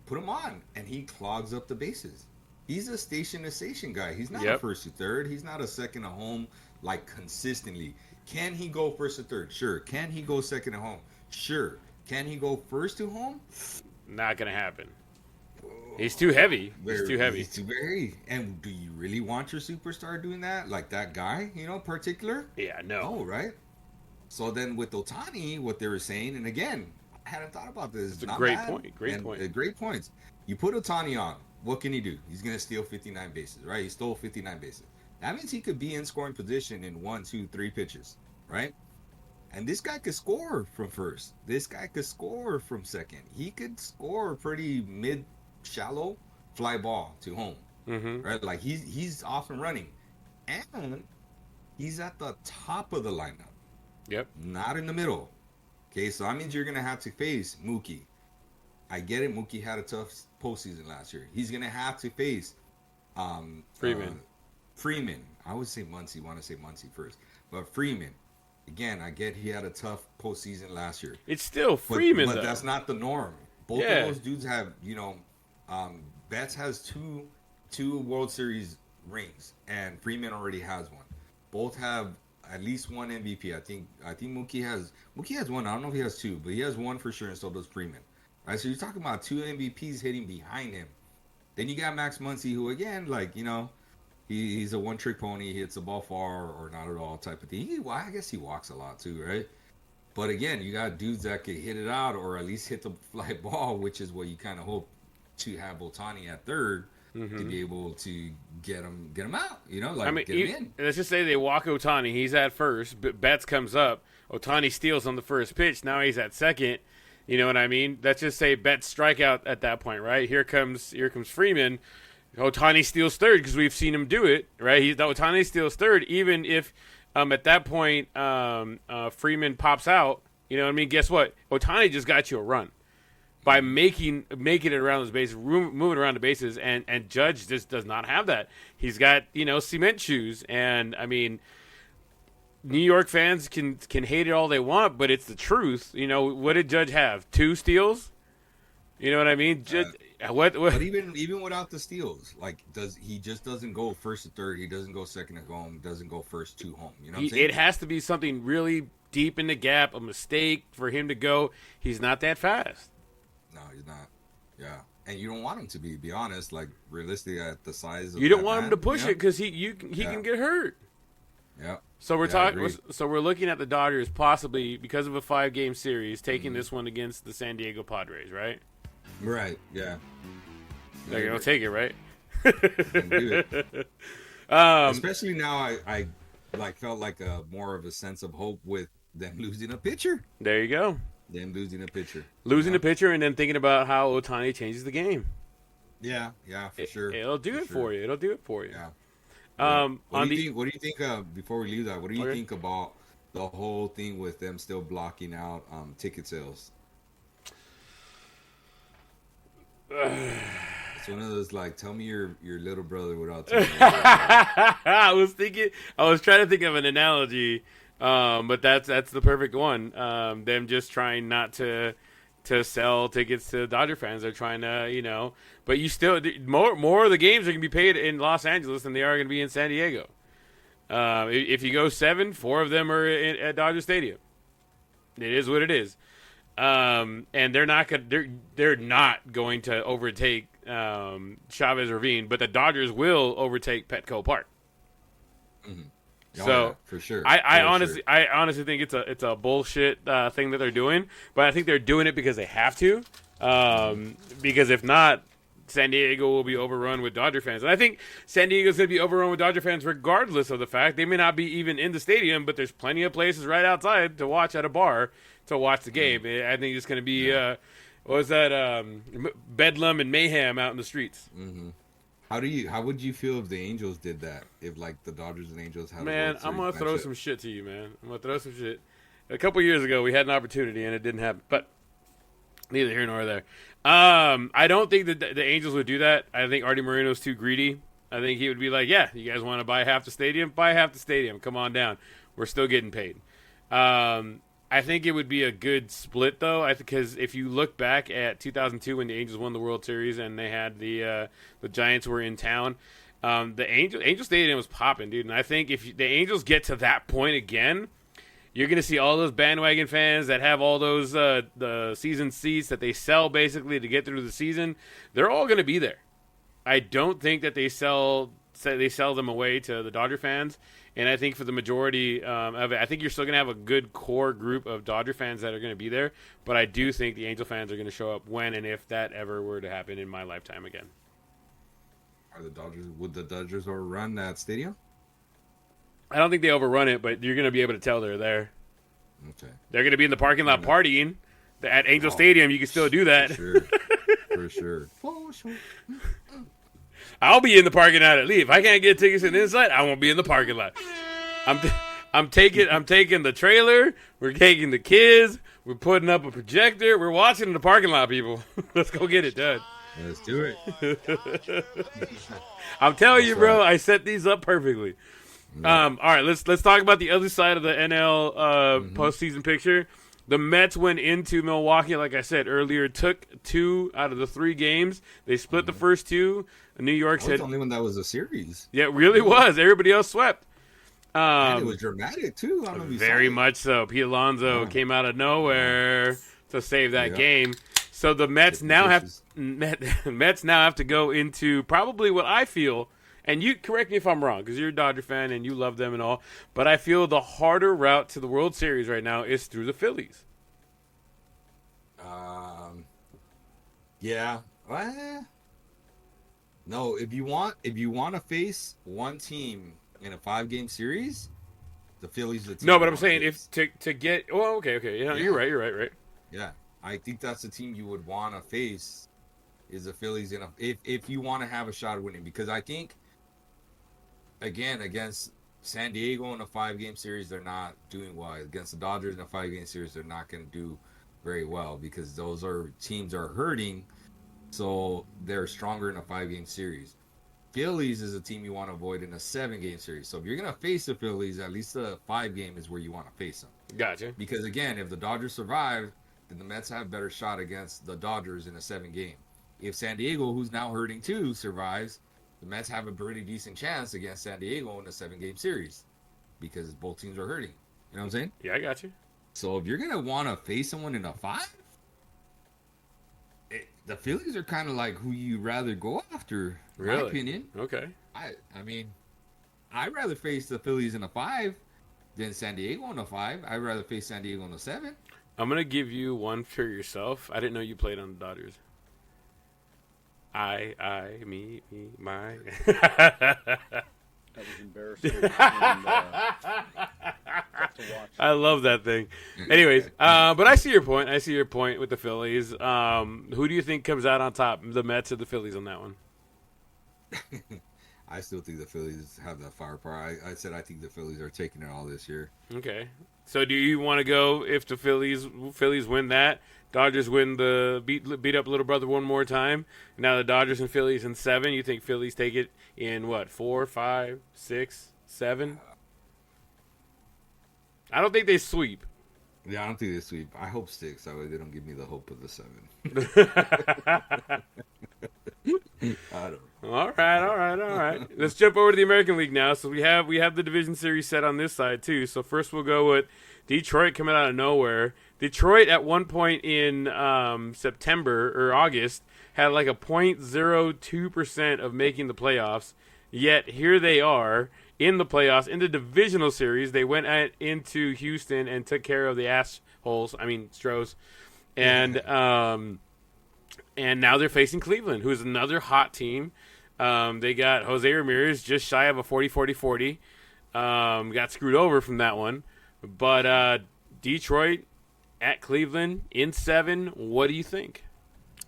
put him on, and he clogs up the bases. He's a station-to-station guy. He's not a first to third. He's not a second to home, like, consistently. Can he go first to third? Sure. Can he go second to home? Sure. Can he go first to home? Not going to happen. He's too heavy. He's too heavy. He's too very. And do you really want your superstar doing that? Like that guy, particular? Yeah, no. No, right? So then with Ohtani, what they were saying, and again, I hadn't thought about this. It's a great point. Great point. Great points. You put Ohtani on. What can he do? He's going to steal 59 bases, right? He stole 59 bases. That means he could be in scoring position in 1, 2, 3 pitches, right? And this guy could score from first. This guy could score from second. He could score pretty shallow fly ball to home, right? Like he's off and running, and he's at the top of the lineup. Yep. Not in the middle. Okay, so that means you're gonna have to face Mookie. I get it. Mookie had a tough postseason last year. He's gonna have to face Freeman. Freeman. I would say Muncy. Want to say Muncy first, but Freeman. Again, I get he had a tough postseason last year. It's still Freeman, but though. That's not the norm. Both of those dudes have, Betts has two World Series rings, and Freeman already has one. Both have at least one MVP. I think Mookie has one. I don't know if he has two, but he has one for sure, and so does Freeman. Right, so you're talking about two MVPs hitting behind him. Then you got Max Muncy, who again, he's a one-trick pony. He hits the ball far or not at all type of thing. I guess he walks a lot too, right? But again, you got dudes that could hit it out or at least hit the fly ball, which is what you kind of hope to have Ohtani at third to be able to get him out. Get him in. Let's just say they walk Ohtani. He's at first. Betts comes up. Ohtani steals on the first pitch. Now he's at second. You know what I mean? Let's just say Betts strikeout at that point, right? Here comes Freeman. Ohtani steals third because we've seen him do it, right? Ohtani steals third, even if at that point Freeman pops out. You know what I mean? Guess what? Ohtani just got you a run by making it around those bases, moving around the bases, and Judge just does not have that. He's got cement shoes, and I mean, New York fans can hate it all they want, but it's the truth. What did Judge have? 2 steals? You know what I mean? What? But even without the steals, he just doesn't go first to third. He doesn't go second to home. Doesn't go first to home. You know what I'm saying? It has to be something really deep in the gap, a mistake for him to go. He's not that fast. No, he's not. Yeah, and you don't want him to be honest. Realistically, at the size of you don't want him to push it because he can get hurt. Yeah. So we're talking. So we're looking at the Dodgers possibly because of a 5-game series taking this one against the San Diego Padres, right? Right. Yeah. They're gonna take it, right? Do it. Especially now, I felt like more of a sense of hope with them losing a pitcher. There you go. Them losing a pitcher. Losing a pitcher, and then thinking about how Ohtani changes the game. Yeah, for sure. It'll do it for you. It'll do it for you. Yeah. What do you think? Before we leave that, what do you think about the whole thing with them still blocking out ticket sales? It's one of those tell me your little brother without telling me. I was trying to think of an analogy, but that's the perfect one. Them just trying not to sell tickets to Dodger fans. They're trying to, but you still more of the games are going to be paid in Los Angeles than they are going to be in San Diego. If you go 7, 4 of them are at Dodger Stadium. It is what it is. And they're not going to overtake Chavez Ravine, but the Dodgers will overtake Petco Park. Mm-hmm. For sure. I honestly think it's a bullshit thing that they're doing, but I think they're doing it because they have to. Because if not, San Diego will be overrun with Dodger fans, and I think San Diego's going to be overrun with Dodger fans regardless of the fact they may not be even in the stadium, but there's plenty of places right outside to watch at a bar to watch the game. I think it's going to be bedlam and mayhem out in the streets. Mm-hmm. How would you feel if the Angels did that? If the Dodgers and Angels had I'm gonna throw some shit to you, man. I'm gonna throw some shit. A couple years ago, we had an opportunity and it didn't happen, but neither here nor there. I don't think that the Angels would do that. I think Artie Moreno's too greedy. I think he would be like, "Yeah, you guys want to buy half the stadium? Buy half the stadium. Come on down. We're still getting paid." I think it would be a good split, though, because if you look back at 2002 when the Angels won the World Series and they had the Giants were in town, the Angel Stadium was popping, dude. And I think if the Angels get to that point again, you're going to see all those bandwagon fans that have all those the season seats that they sell basically to get through the season. They're all going to be there. I don't think that they sell them away to the Dodger fans. And I think for the majority of it, I think you're still going to have a good core group of Dodger fans that are going to be there. But I do think the Angel fans are going to show up when and if that ever were to happen in my lifetime again. Would the Dodgers overrun that stadium? I don't think they overrun it, but you're going to be able to tell they're there. Okay. They're going to be in the parking lot partying. At Angel Stadium, you can still do that. For sure. I'll be in the parking lot at least. If I can't get tickets in the inside, I won't be in the parking lot. I'm taking the trailer. We're taking the kids. We're putting up a projector. We're watching in the parking lot, people. Let's go get it done. Let's do it. I'm telling you, bro. I set these up perfectly. All right, let's talk about the other side of the NL postseason picture. The Mets went into Milwaukee, like I said earlier, took 2 out of the 3 games. They split the first 2. New York said the only one that was a series. Yeah, it really was. Everybody else swept. And it was dramatic too. I don't know if you very saw it. much so. Pete Alonso came out of nowhere to save that game. So the Mets now have to go into probably what I feel. And you correct me if I'm wrong, because you're a Dodger fan and you love them and all. But I feel the harder route to the World Series right now is through the Phillies. Yeah. No, if you want to face one team in a 5-game series, the Phillies the team. No, but I'm saying if to get. Oh, okay. Yeah, you're right. Yeah, I think that's the team you would want to face. Is the Phillies if you want to have a shot at winning, because I think. Again, against San Diego in a 5-game series, they're not doing well. Against the Dodgers in a 5-game series, they're not going to do very well because those teams are hurting, so they're stronger in a 5-game series. Phillies is a team you want to avoid in a 7-game series. So if you're going to face the Phillies, at least the 5-game is where you want to face them. Gotcha. Because again, if the Dodgers survive, then the Mets have a better shot against the Dodgers in a 7-game. If San Diego, who's now hurting too, survives, the Mets have a pretty decent chance against San Diego in a 7-game series because both teams are hurting. You know what I'm saying? Yeah, I got you. So if you're going to want to face someone in a 5, the Phillies are kind of like who you'd rather go after, in my opinion. Okay. I mean, I'd rather face the Phillies in a 5 than San Diego in a 5. I'd rather face San Diego in a 7. I'm going to give you one for yourself. I didn't know you played on the Dodgers. Me, my. That was embarrassing. I love that thing. Anyways, but I see your point. I see your point with the Phillies. Who do you think comes out on top, the Mets or the Phillies on that one? I still think the Phillies have that firepower. I said I think the Phillies are taking it all this year. Okay. So do you want to go if the Phillies win that? Dodgers win the beat up little brother one more time. Now the Dodgers and Phillies in 7. You think Phillies take it in what, 4, 5, 6, 7? I don't think they sweep. Yeah, I don't think they sweep. I hope 6. That way they don't give me the hope of the 7. I don't know. All right. Let's jump over to the American League now. So we have the division series set on this side too. So first we'll go with Detroit coming out of nowhere. Detroit at one point in September or August had like a 0.02% of making the playoffs. Yet here they are in the playoffs in the divisional series. They went into Houston and took care of the Stros, and now they're facing Cleveland, who is another hot team. They got Jose Ramirez just shy of a 40-40-40. Got screwed over from that one. But Detroit at Cleveland in 7. What do you think?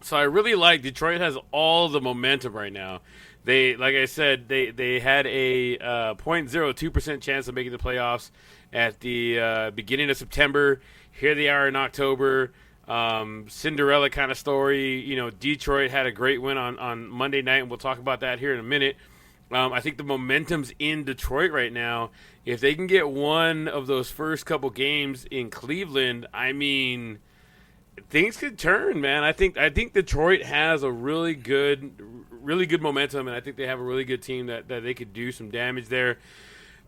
So I really like Detroit has all the momentum right now. They, like I said, they had a 0.02% chance of making the playoffs at the beginning of September. Here they are in October. Cinderella kind of story. You know, Detroit had a great win on Monday night, and we'll talk about that here in a minute. I think the momentum's in Detroit right now, if they can get one of those first couple games in Cleveland, I mean, things could turn, man. I think Detroit has a really good momentum, and I think they have a really good team that they could do some damage there.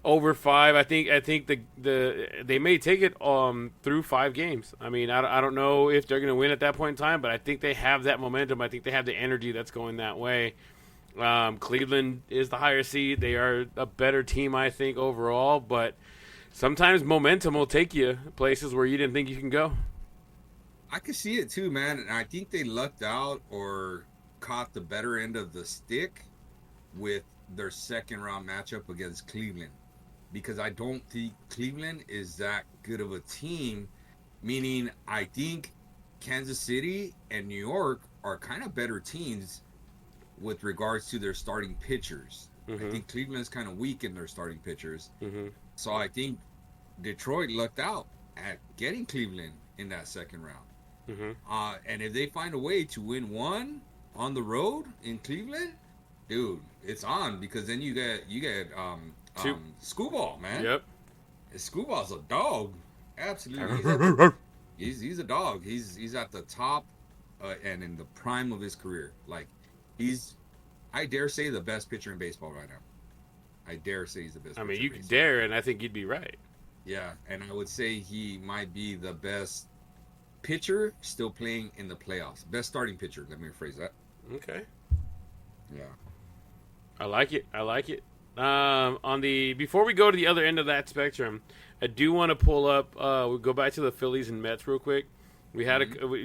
Over 5, I think they may take it through 5 games. I mean, I don't know if they're going to win at that point in time, but I think they have that momentum. I think they have the energy that's going that way. Cleveland is the higher seed. They are a better team, I think, overall. But sometimes momentum will take you places where you didn't think you can go. I can see it too, man. And I think they lucked out or caught the better end of the stick with their second round matchup against Cleveland. Because I don't think Cleveland is that good of a team, meaning I think Kansas City and New York are kind of better teams with regards to their starting pitchers. I think Cleveland's kind of weak in their starting pitchers. So I think Detroit lucked out at getting Cleveland in that second round. And if they find a way to win one on the road in Cleveland, dude, it's on, because then you get Scooball, man. Yep. Scooball's a dog. Absolutely. He's a dog. He's at the top and in the prime of his career. Like, he's, I dare say, the best pitcher in baseball right now. I dare say he's the best. I mean, pitcher you could dare, and I think you'd be right. Yeah, and I would say he might be the best pitcher still playing in the playoffs. Best starting pitcher. Let me rephrase that. Okay. Yeah. I like it. Before we go to the other end of that spectrum, I do want to pull up. We'll go back to the Phillies and Mets real quick. We had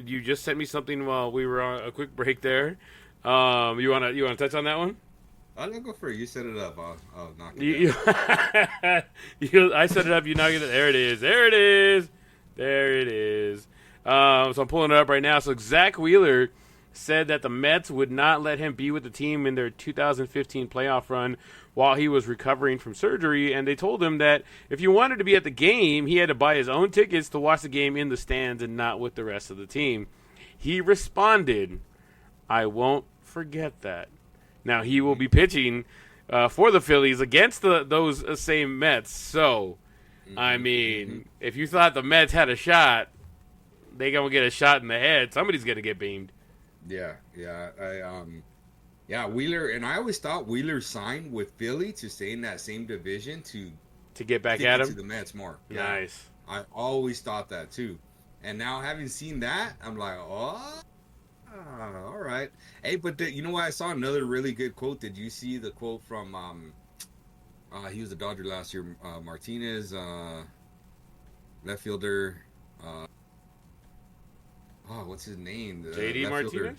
you just sent me something while we were on a quick break there. You wanna touch on that one? I'll go for it. You set it up. I'll knock it down. I set it up. You knock it. There it is. So I'm pulling it up right now. So Zach Wheeler said that the Mets would not let him be with the team in their 2015 playoff run while he was recovering from surgery, and they told him that if he wanted to be at the game, he had to buy his own tickets to watch the game in the stands and not with the rest of the team. He responded, "I won't forget that." Now, he will be pitching for the Phillies against those same Mets. So, I mean, if you thought the Mets had a shot, they going to get a shot in the head. Somebody's going to get beamed. Yeah. Wheeler, and I always thought Wheeler signed with Philly to stay in that same division to get back at him. To the Mets more. Nice. I always thought that too, and now having seen that, I'm like, oh, all right. Hey, but you know what? I saw another really good quote. Did you see the quote from he was a Dodger last year, Martinez, left fielder. What's his name? JD Martinez?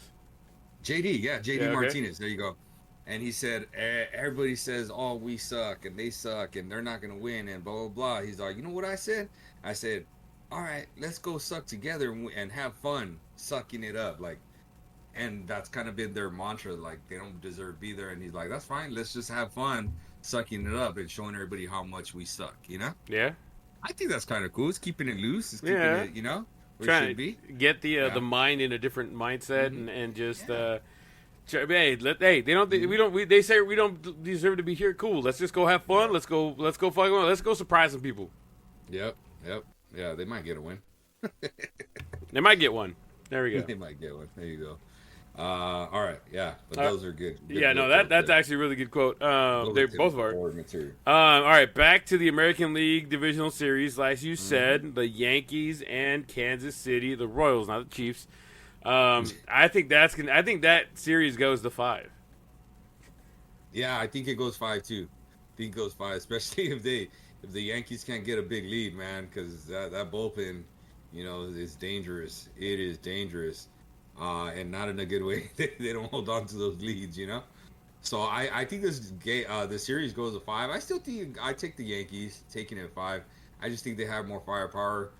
JD Martinez. There you go. And he said, everybody says, oh, we suck, and they suck, and they're not going to win, and blah, blah, blah. He's like, you know what I said? I said, all right, let's go suck together and have fun sucking it up. Like, and that's kind of been their mantra. Like, they don't deserve to be there. And he's like, that's fine. Let's just have fun sucking it up and showing everybody how much we suck, you know? Yeah. I think that's kind of cool. It's keeping it loose. It's keeping it, you know? Trying to get the mind in a different mindset and just they say we don't deserve to be here. Cool, let's just go have fun. Let's go surprise some people. Yep. Yeah, they might get a win. They might get one. There we go. They might get one. There you go. All right, yeah, but those are good. That's actually a really good quote. They both are. Material. All right, back to the American League Divisional Series. Like you said, the Yankees and Kansas City, the Royals, not the Chiefs. I think that series goes to 5. Yeah, I think it goes 5 too. I think it goes 5, especially if the Yankees can't get a big lead, man, because that bullpen, you know, is dangerous. It is dangerous. And not in a good way. They don't hold on to those leads, you know. So I think the series goes to 5. I still think I take the Yankees taking it at 5. I just think they have more firepower.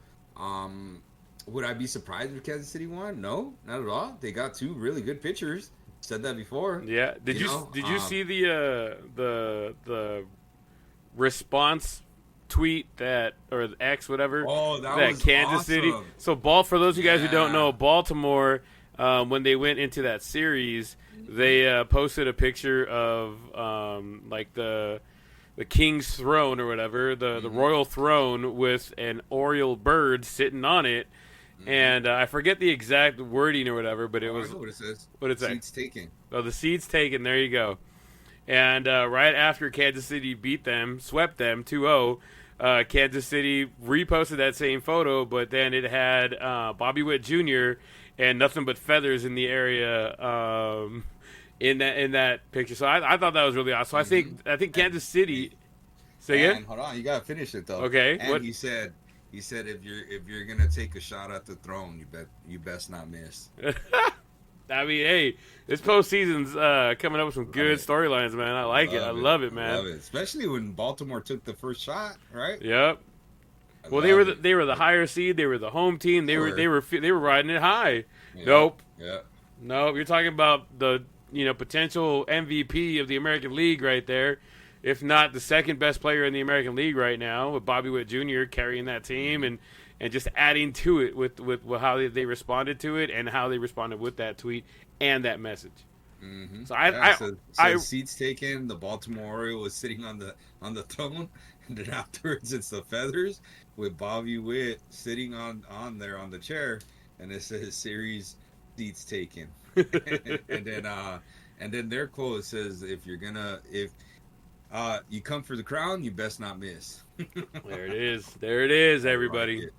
Would I be surprised if Kansas City won? No, not at all. They got 2 really good pitchers. Said that before. Yeah. Did you see the response tweet or X whatever? Oh, that was Kansas awesome. City. So for those of you guys who don't know, Baltimore. When they went into that series, they posted a picture of like the king's throne or whatever, the royal throne with an oriole bird sitting on it. And I forget the exact wording or whatever, but it was I know what it says. What it say? Seats taken. Oh, the seats taken. There you go. And right after Kansas City swept them 2-0, Kansas City reposted that same photo, but then it had Bobby Witt Jr. and nothing but feathers in the area in that picture. So I thought that was really awesome. So I think Kansas City. Say again? Hold on, you gotta finish it though. Okay. And what? he said if you're gonna take a shot at the throne, you best not miss. I mean, hey, this postseason's coming up with some good storylines, man. I like it. I love it, man. Love it, especially when Baltimore took the first shot, right? Yep. Well, they were the higher seed. They were the home team. They were riding it high. Yeah. Nope. Yeah. Nope. You're talking about the potential MVP of the American League right there, if not the second best player in the American League right now, with Bobby Witt Jr. carrying that team and just adding to it with how they responded to it and how they responded with that tweet and that message. Mm-hmm. So seats taken. The Baltimore Oriole was sitting on the throne, and then afterwards it's the feathers with Bobby Witt sitting on there on the chair, and it says series seats taken. and then their quote says, if you come for the crown, you best not miss. There it is, everybody.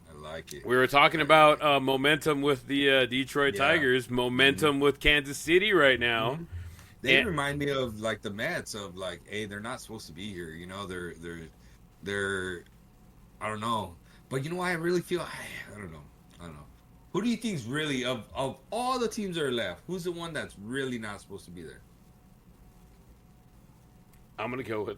I like it. We were talking about momentum with the Detroit Tigers, momentum with Kansas City right now. They remind me of like the Mets of like, hey, they're not supposed to be here. They're I don't know. But you know why I really feel I don't know. Who do you think's really of all the teams that are left, who's the one that's really not supposed to be there? I'm gonna go with.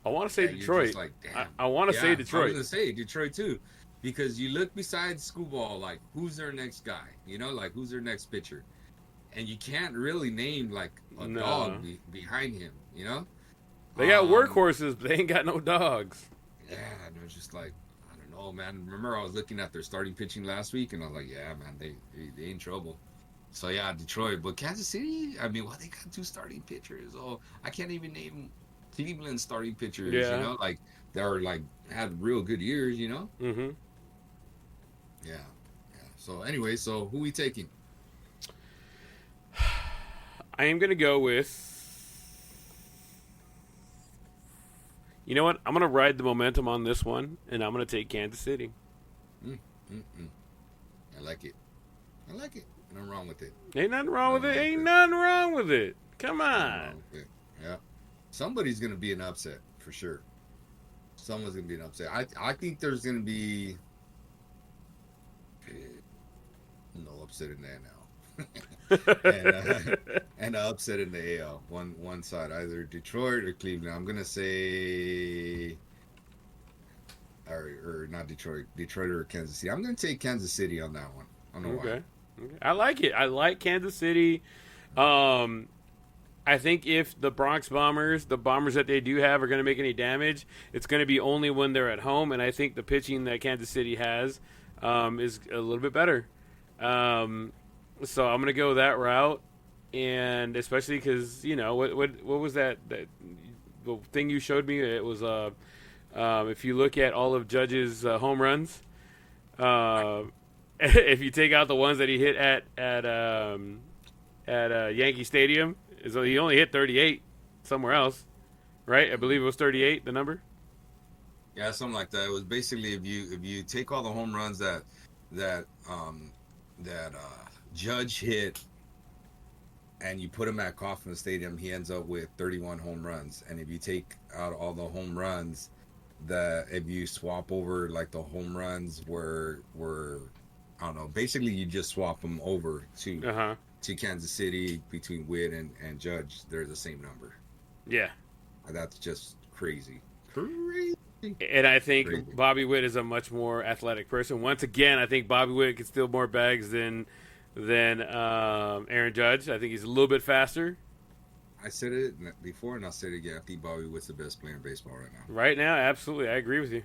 I want to say Detroit. Like, I want to say Detroit. I was gonna say Detroit too, because you look besides Screwball, like who's their next guy? Like who's their next pitcher? And you can't really name like a dog behind him. They got workhorses, but they ain't got no dogs. Yeah, and it's just like I don't know, man. Remember I was looking at their starting pitching last week, and I was like, yeah, man, they in trouble. So yeah, Detroit, but Kansas City. I mean, they got 2 starting pitchers. Oh, I can't even name Cleveland starting pitchers. Yeah. Like they're like had real good years. Mm-hmm. Yeah. So anyway, who we taking? I am gonna go with. You know what? I'm gonna ride the momentum on this one, and I'm gonna take Kansas City. I like it. Nothing wrong with it. Ain't nothing wrong with it. Ain't nothing wrong with it. Come on. Yeah. Somebody's going to be an upset, for sure. Someone's going to be an upset. I think there's going to be no upset in the NL. and an upset in the AL. One side, either Detroit or Cleveland. I'm going to say... Or not Detroit or Kansas City. I'm going to take Kansas City on that one. I don't know why. Okay. I like it. I like Kansas City. I think if the Bronx Bombers, the bombers that they do have, are going to make any damage, it's going to be only when they're at home. And I think the pitching that Kansas City has is a little bit better. So I'm going to go that route, and especially because what was that the thing you showed me? It was if you look at all of Judge's home runs. If you take out the ones that he hit at Yankee Stadium, so he only hit 38 somewhere else, right? I believe it was 38, the number. Yeah, something like that. It was basically if you take all the home runs that Judge hit, and you put him at Kauffman Stadium, he ends up with 31 home runs. And if you take out all the home runs, if you swap over like the home runs were I don't know. Basically, you just swap them over to Kansas City between Witt and Judge. They're the same number. Yeah, that's just crazy. And I think Bobby Witt is a much more athletic person. Once again, I think Bobby Witt can steal more bags than Aaron Judge. I think he's a little bit faster. I said it before, and I'll say it again. I think Bobby Witt's the best player in baseball right now. Right now, absolutely, I agree with you.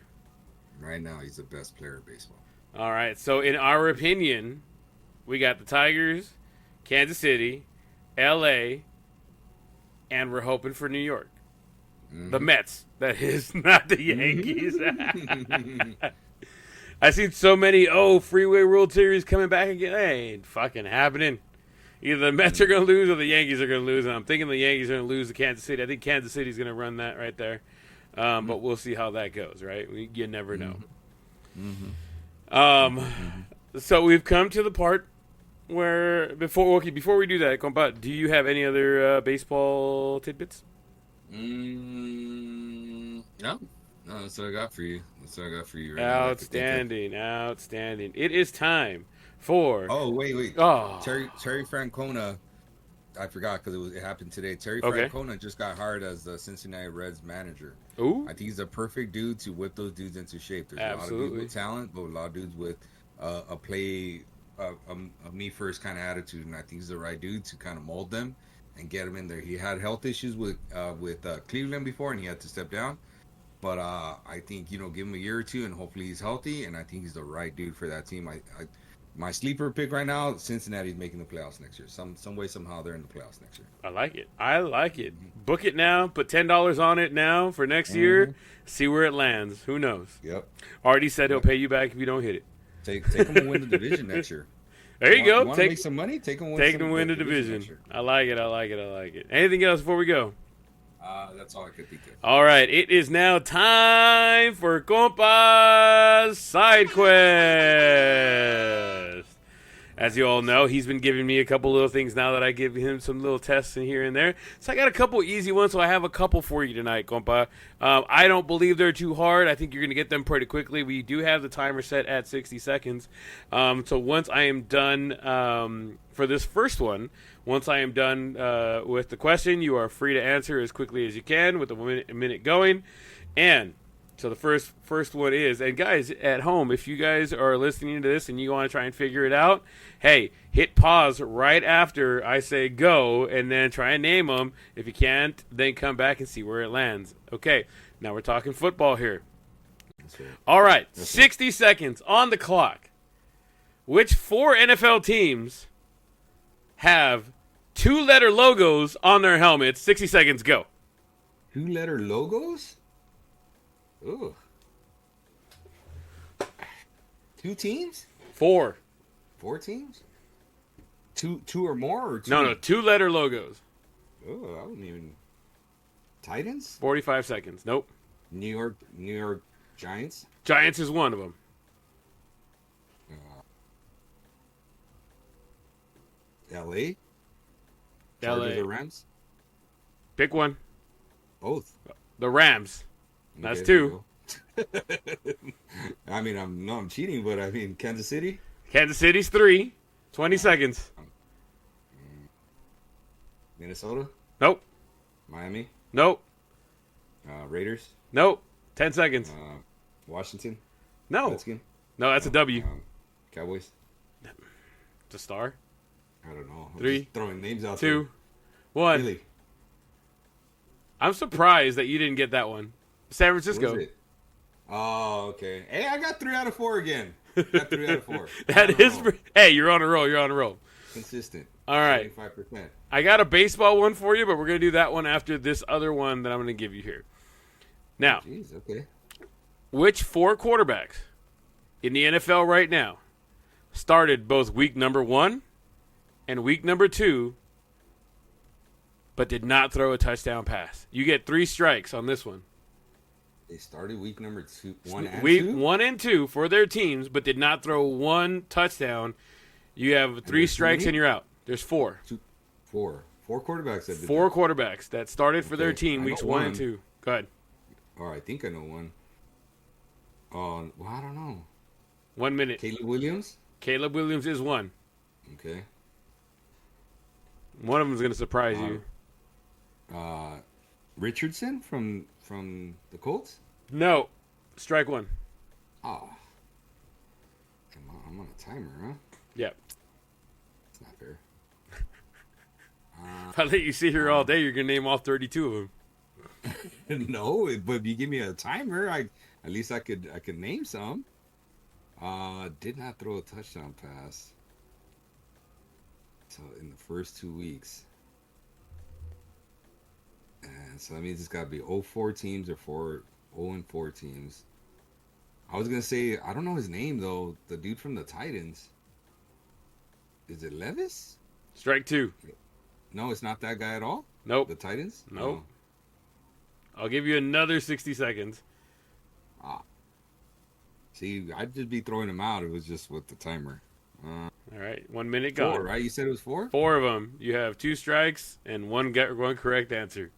Right now, he's the best player in baseball. All right, so in our opinion, we got the Tigers, Kansas City, LA, and we're hoping for New York. The Mets, that is, not the Yankees. I seen so many, Freeway World Series coming back again. That ain't fucking happening. Either the Mets are going to lose or the Yankees are going to lose, and I'm thinking the Yankees are going to lose to Kansas City. I think Kansas City's going to run that right there. But we'll see how that goes, right? You never know. So we've come to the part where, before we do that, compa, do you have any other baseball tidbits? No, that's what I got for you. Right Outstanding. It is time for. Oh, wait. Oh, Terry Francona. I forgot because it happened today. Terry Okay. Francona just got hired as the Cincinnati Reds manager. Ooh. I think he's a perfect dude to whip those dudes into shape. There's a lot of Absolutely. dudes with talent, but a lot of dudes with a me first kind of attitude, and I think he's the right dude to kind of mold them and get them in there. He had health issues with Cleveland before, and he had to step down. But I think give him a year or two, and hopefully he's healthy. And I think he's the right dude for that team. My sleeper pick right now, Cincinnati's making the playoffs next year. Some way, somehow, they're in the playoffs next year. I like it. Book it now. Put $10 on it now for next year. See where it lands. Who knows? Yep. Already said he'll pay you back if you don't hit it. Take them to win the division next year. There you go. Want to make some money? Take them to win the division. next year. I like it. Anything else before we go? That's all I could think of. All right, it is now time for Compa's Side Quest. As you all know, he's been giving me a couple little things now that I give him some little tests in here and there. So I got a couple easy ones, so I have a couple for you tonight, Compa. I don't believe they're too hard. I think you're going to get them pretty quickly. We do have the timer set at 60 seconds. So once I am done for this first one, once I am done with the question, you are free to answer as quickly as you can with a minute going. And so the first one is, and guys at home, if you guys are listening to this and you want to try and figure it out, hey, hit pause right after I say go, and then try and name them. If you can't, then come back and see where it lands. Okay, now we're talking football here. All right, 60 seconds on the clock. Which 4 NFL teams have 2-letter logos on their helmets? 60 seconds, go. 2-letter logos? Ooh. 2 teams? 4. 4 teams? Two or more? Or 2? No, 2-letter logos. Oh, I wouldn't even. Titans? 45 seconds. Nope. New York Giants? Giants is one of them. LA? Chargers or Rams? Pick one. Both. The Rams. That's Okay, 2. I mean, I'm cheating, but I mean, Kansas City? Kansas City's 3. 20 seconds. Minnesota? Nope. Miami? Nope. Raiders? Nope. 10 seconds. Washington? No. Redskins? No, that's a W. Cowboys? It's a star. I don't know. I'm 3, just throwing names out 2, there. 1. Really? I'm surprised that you didn't get that one. San Francisco. What is it? Oh, okay. Hey, I got 3 out of 4 again. Got 3 out of 4. That is. Hey, you're on a roll. Consistent. All right. 75%. I got a baseball one for you, but we're going to do that one after this other one that I'm going to give you here. Now, Jeez, okay. which 4 quarterbacks in the NFL right now started both week number 1 and week number 2, but did not throw a touchdown pass? You get 3 strikes on this one. They started week number 2, 1 and Week 2? 1 and 2 for their teams, but did not throw 1 touchdown. You have 3 strikes and you're out. There's 4. 4 quarterbacks that did 4 that. quarterbacks that started for their Okay, team I weeks know 1 and one. 2. Go ahead. Oh, I think I know one. Well, I don't know. 1 minute. Caleb Williams? Caleb Williams is one. Okay. One of them is going to surprise you. Richardson from the Colts? No. Strike 1. Oh. Come on, I'm on a timer, huh? Yep. It's not fair. If I let you sit here all day, you're going to name all 32 of them. No, but if you give me a timer, at least I could name some. Did not throw a touchdown pass. So in the first 2 weeks. So that means it's got to be 0-4 teams or 0-4 teams. I was gonna say I don't know his name though. The dude from the Titans. Is it Levis? Strike two. No, it's not that guy at all. Nope. The Titans. Nope. I'll give you another 60 seconds. See, I'd just be throwing them out. It was just with the timer. All right, 1 minute gone. 4, right? You said it was 4? 4 of them. You have 2 strikes and one correct answer.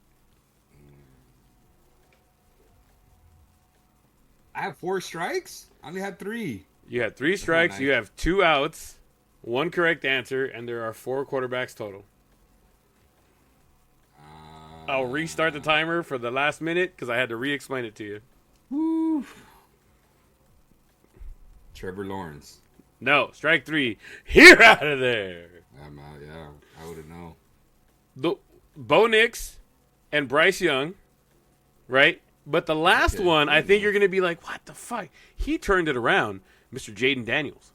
I have 4 strikes? I only had 3. You had 3 strikes. You have 2 outs, 1 correct answer, and there are 4 quarterbacks total. I'll restart the timer for the last minute because I had to re-explain it to you. Woo. Trevor Lawrence. No, strike 3. You're out of there. I'm out, yeah. I wouldn't know. Bo Nix and Bryce Young, right? But the last one, I think you're going to be like, what the fuck? He turned it around, Mr. Jaden Daniels.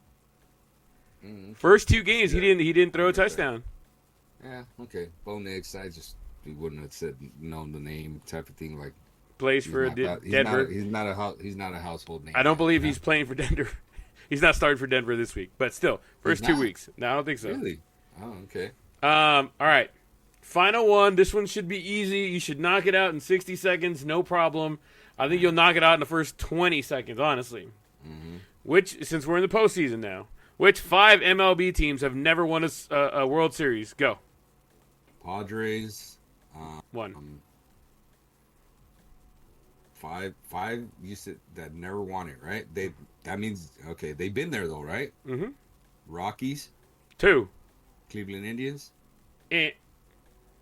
First 2 games, he didn't throw a touchdown. Yeah, okay. Bo Nix, he wouldn't have known the name type of thing. Like plays for Denver. He's not a household name. I don't believe he's playing for Denver. He's not starting for Denver this week, but still, first 2 weeks. No, I don't think so. Really? Oh, okay. All right. Final one. This one should be easy. You should knock it out in 60 seconds, no problem. I think you'll knock it out in the first 20 seconds, honestly. Which, since we're in the postseason now, which 5 MLB teams have never won a World Series? Go. Padres. 1. 5. You said that never won it, right? That means okay. They've been there though, right? Mm-hmm. Rockies. 2. Cleveland Indians. Eh.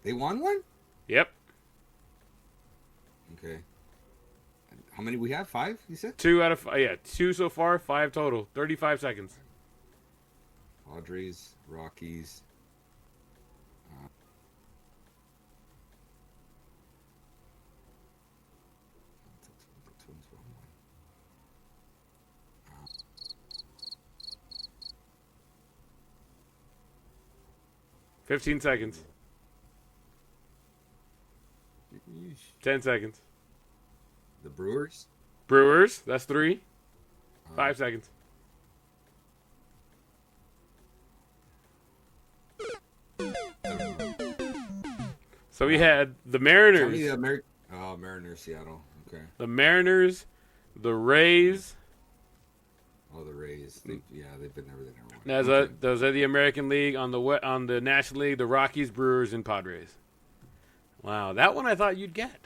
They won one. Yep. Okay. How many we have? 5. You said 2 out of 5. Yeah, 2 so far. 5 total. 35 seconds. Padres, Rockies. Uh, 15 seconds. 10 seconds. The Brewers. Brewers. That's 3. 5 seconds. So we had the Mariners. Mariners, Seattle. Okay. The Mariners, the Rays. Oh, the Rays. They've been there. They Those never won. those are the American League. On the National League, the Rockies, Brewers, and Padres. Wow, that one I thought you'd get.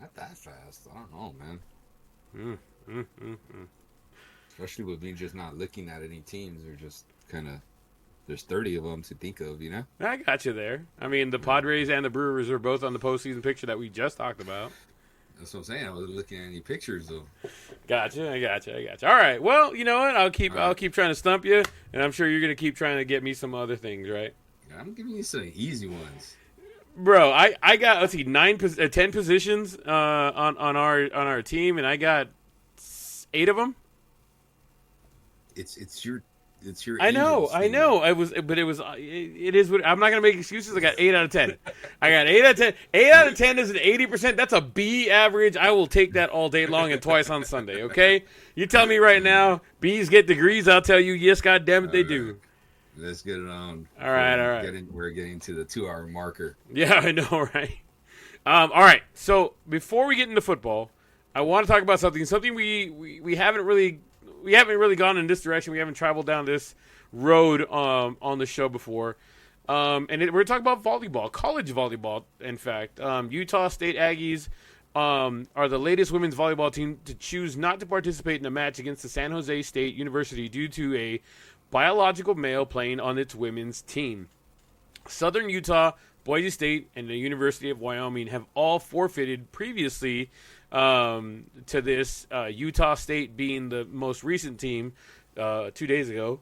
Not that fast. I don't know, man. Especially with me just not looking at any teams. They're just kind of... There's 30 of them to think of, you know? I got you there. I mean, the Padres and the Brewers are both on the postseason picture that we just talked about. That's what I'm saying. I wasn't looking at any pictures, though. Gotcha. I got you. All right. Well, you know what? I'll keep trying to stump you, and I'm sure you're going to keep trying to get me some other things, right? I'm giving you some easy ones. Bro, I got, let's see, 10 positions on our team, and I got 8 of them. It's your I know. It is what I'm not gonna make excuses. I got 8 out of 10. I got 8 out of 10. 8 out of 10 is an 80%. That's a B average. I will take that all day long and twice on Sunday. Okay, you tell me right now, B's get degrees. I'll tell you, yes, God damn it, they do. Let's get it on. All right. We're getting to the 2-hour marker. Yeah, I know, right? All right. So before we get into football, I want to talk about something we haven't really gone in this direction. We haven't traveled down this road on the show before. We're talking about volleyball, college volleyball, in fact. Utah State Aggies are the latest women's volleyball team to choose not to participate in a match against the San Jose State University due to a biological male playing on its women's team. Southern Utah, Boise State, and the University of Wyoming have all forfeited previously to this, Utah State being the most recent team 2 days ago.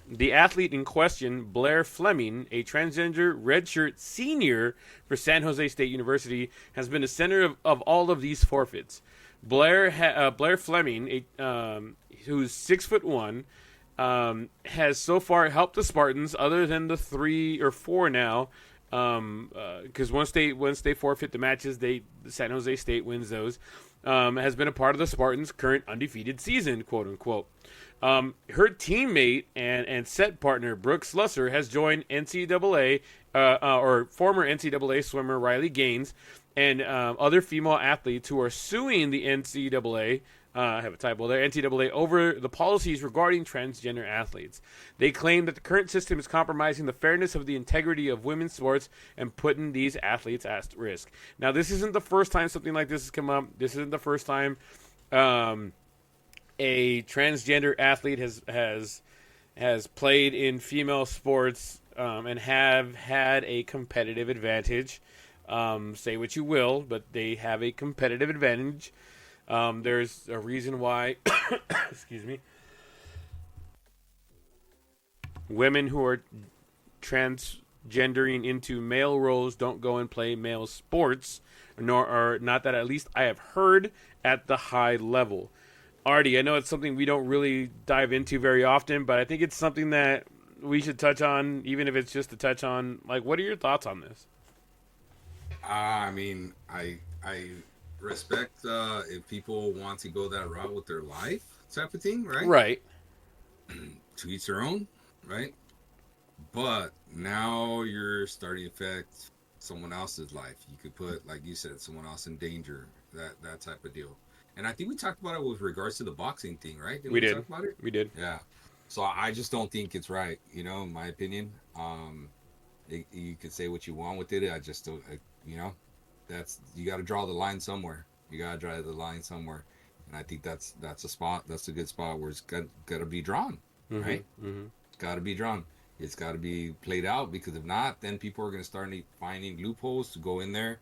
The athlete in question, Blair Fleming, a transgender redshirt senior for San Jose State University, has been the center of all of these forfeits. Blair Fleming, who's 6'1", has so far helped the Spartans, other than the 3 or 4 now, because once they forfeit the matches, San Jose State wins those. Has been a part of the Spartans' current undefeated season, quote unquote. Her teammate and set partner Brooke Slusser has joined NCAA or former NCAA swimmer Riley Gaines and other female athletes who are suing the NCAA. I have a typo there. NCAA over the policies regarding transgender athletes. They claim that the current system is compromising the fairness of the integrity of women's sports and putting these athletes at risk. Now, this isn't the first time something like this has come up. This isn't the first time a transgender athlete has played in female sports and have had a competitive advantage. Say what you will, but they have a competitive advantage. There's a reason why, excuse me, women who are transgendering into male roles don't go and play male sports, nor are not that at least I have heard at the high level. Artie, I know it's something we don't really dive into very often, but I think it's something that we should touch on, even if it's just to touch on. Like, what are your thoughts on this? I mean, I respect if people want to go that route with their life type of thing, right? Right. To each their own, right? But now you're starting to affect someone else's life. You could put, like you said, someone else in danger, that type of deal. And I think we talked about it with regards to the boxing thing, right? We did. Talk about it? We did. Yeah. So I just don't think it's right, in my opinion. You could say what you want with it. I just don't, you got to draw the line somewhere. And I think that's a spot. That's a good spot where it's got to be drawn, right? Mm-hmm. It's got to be drawn. It's got to be played out, because if not, then people are going to start finding loopholes to go in there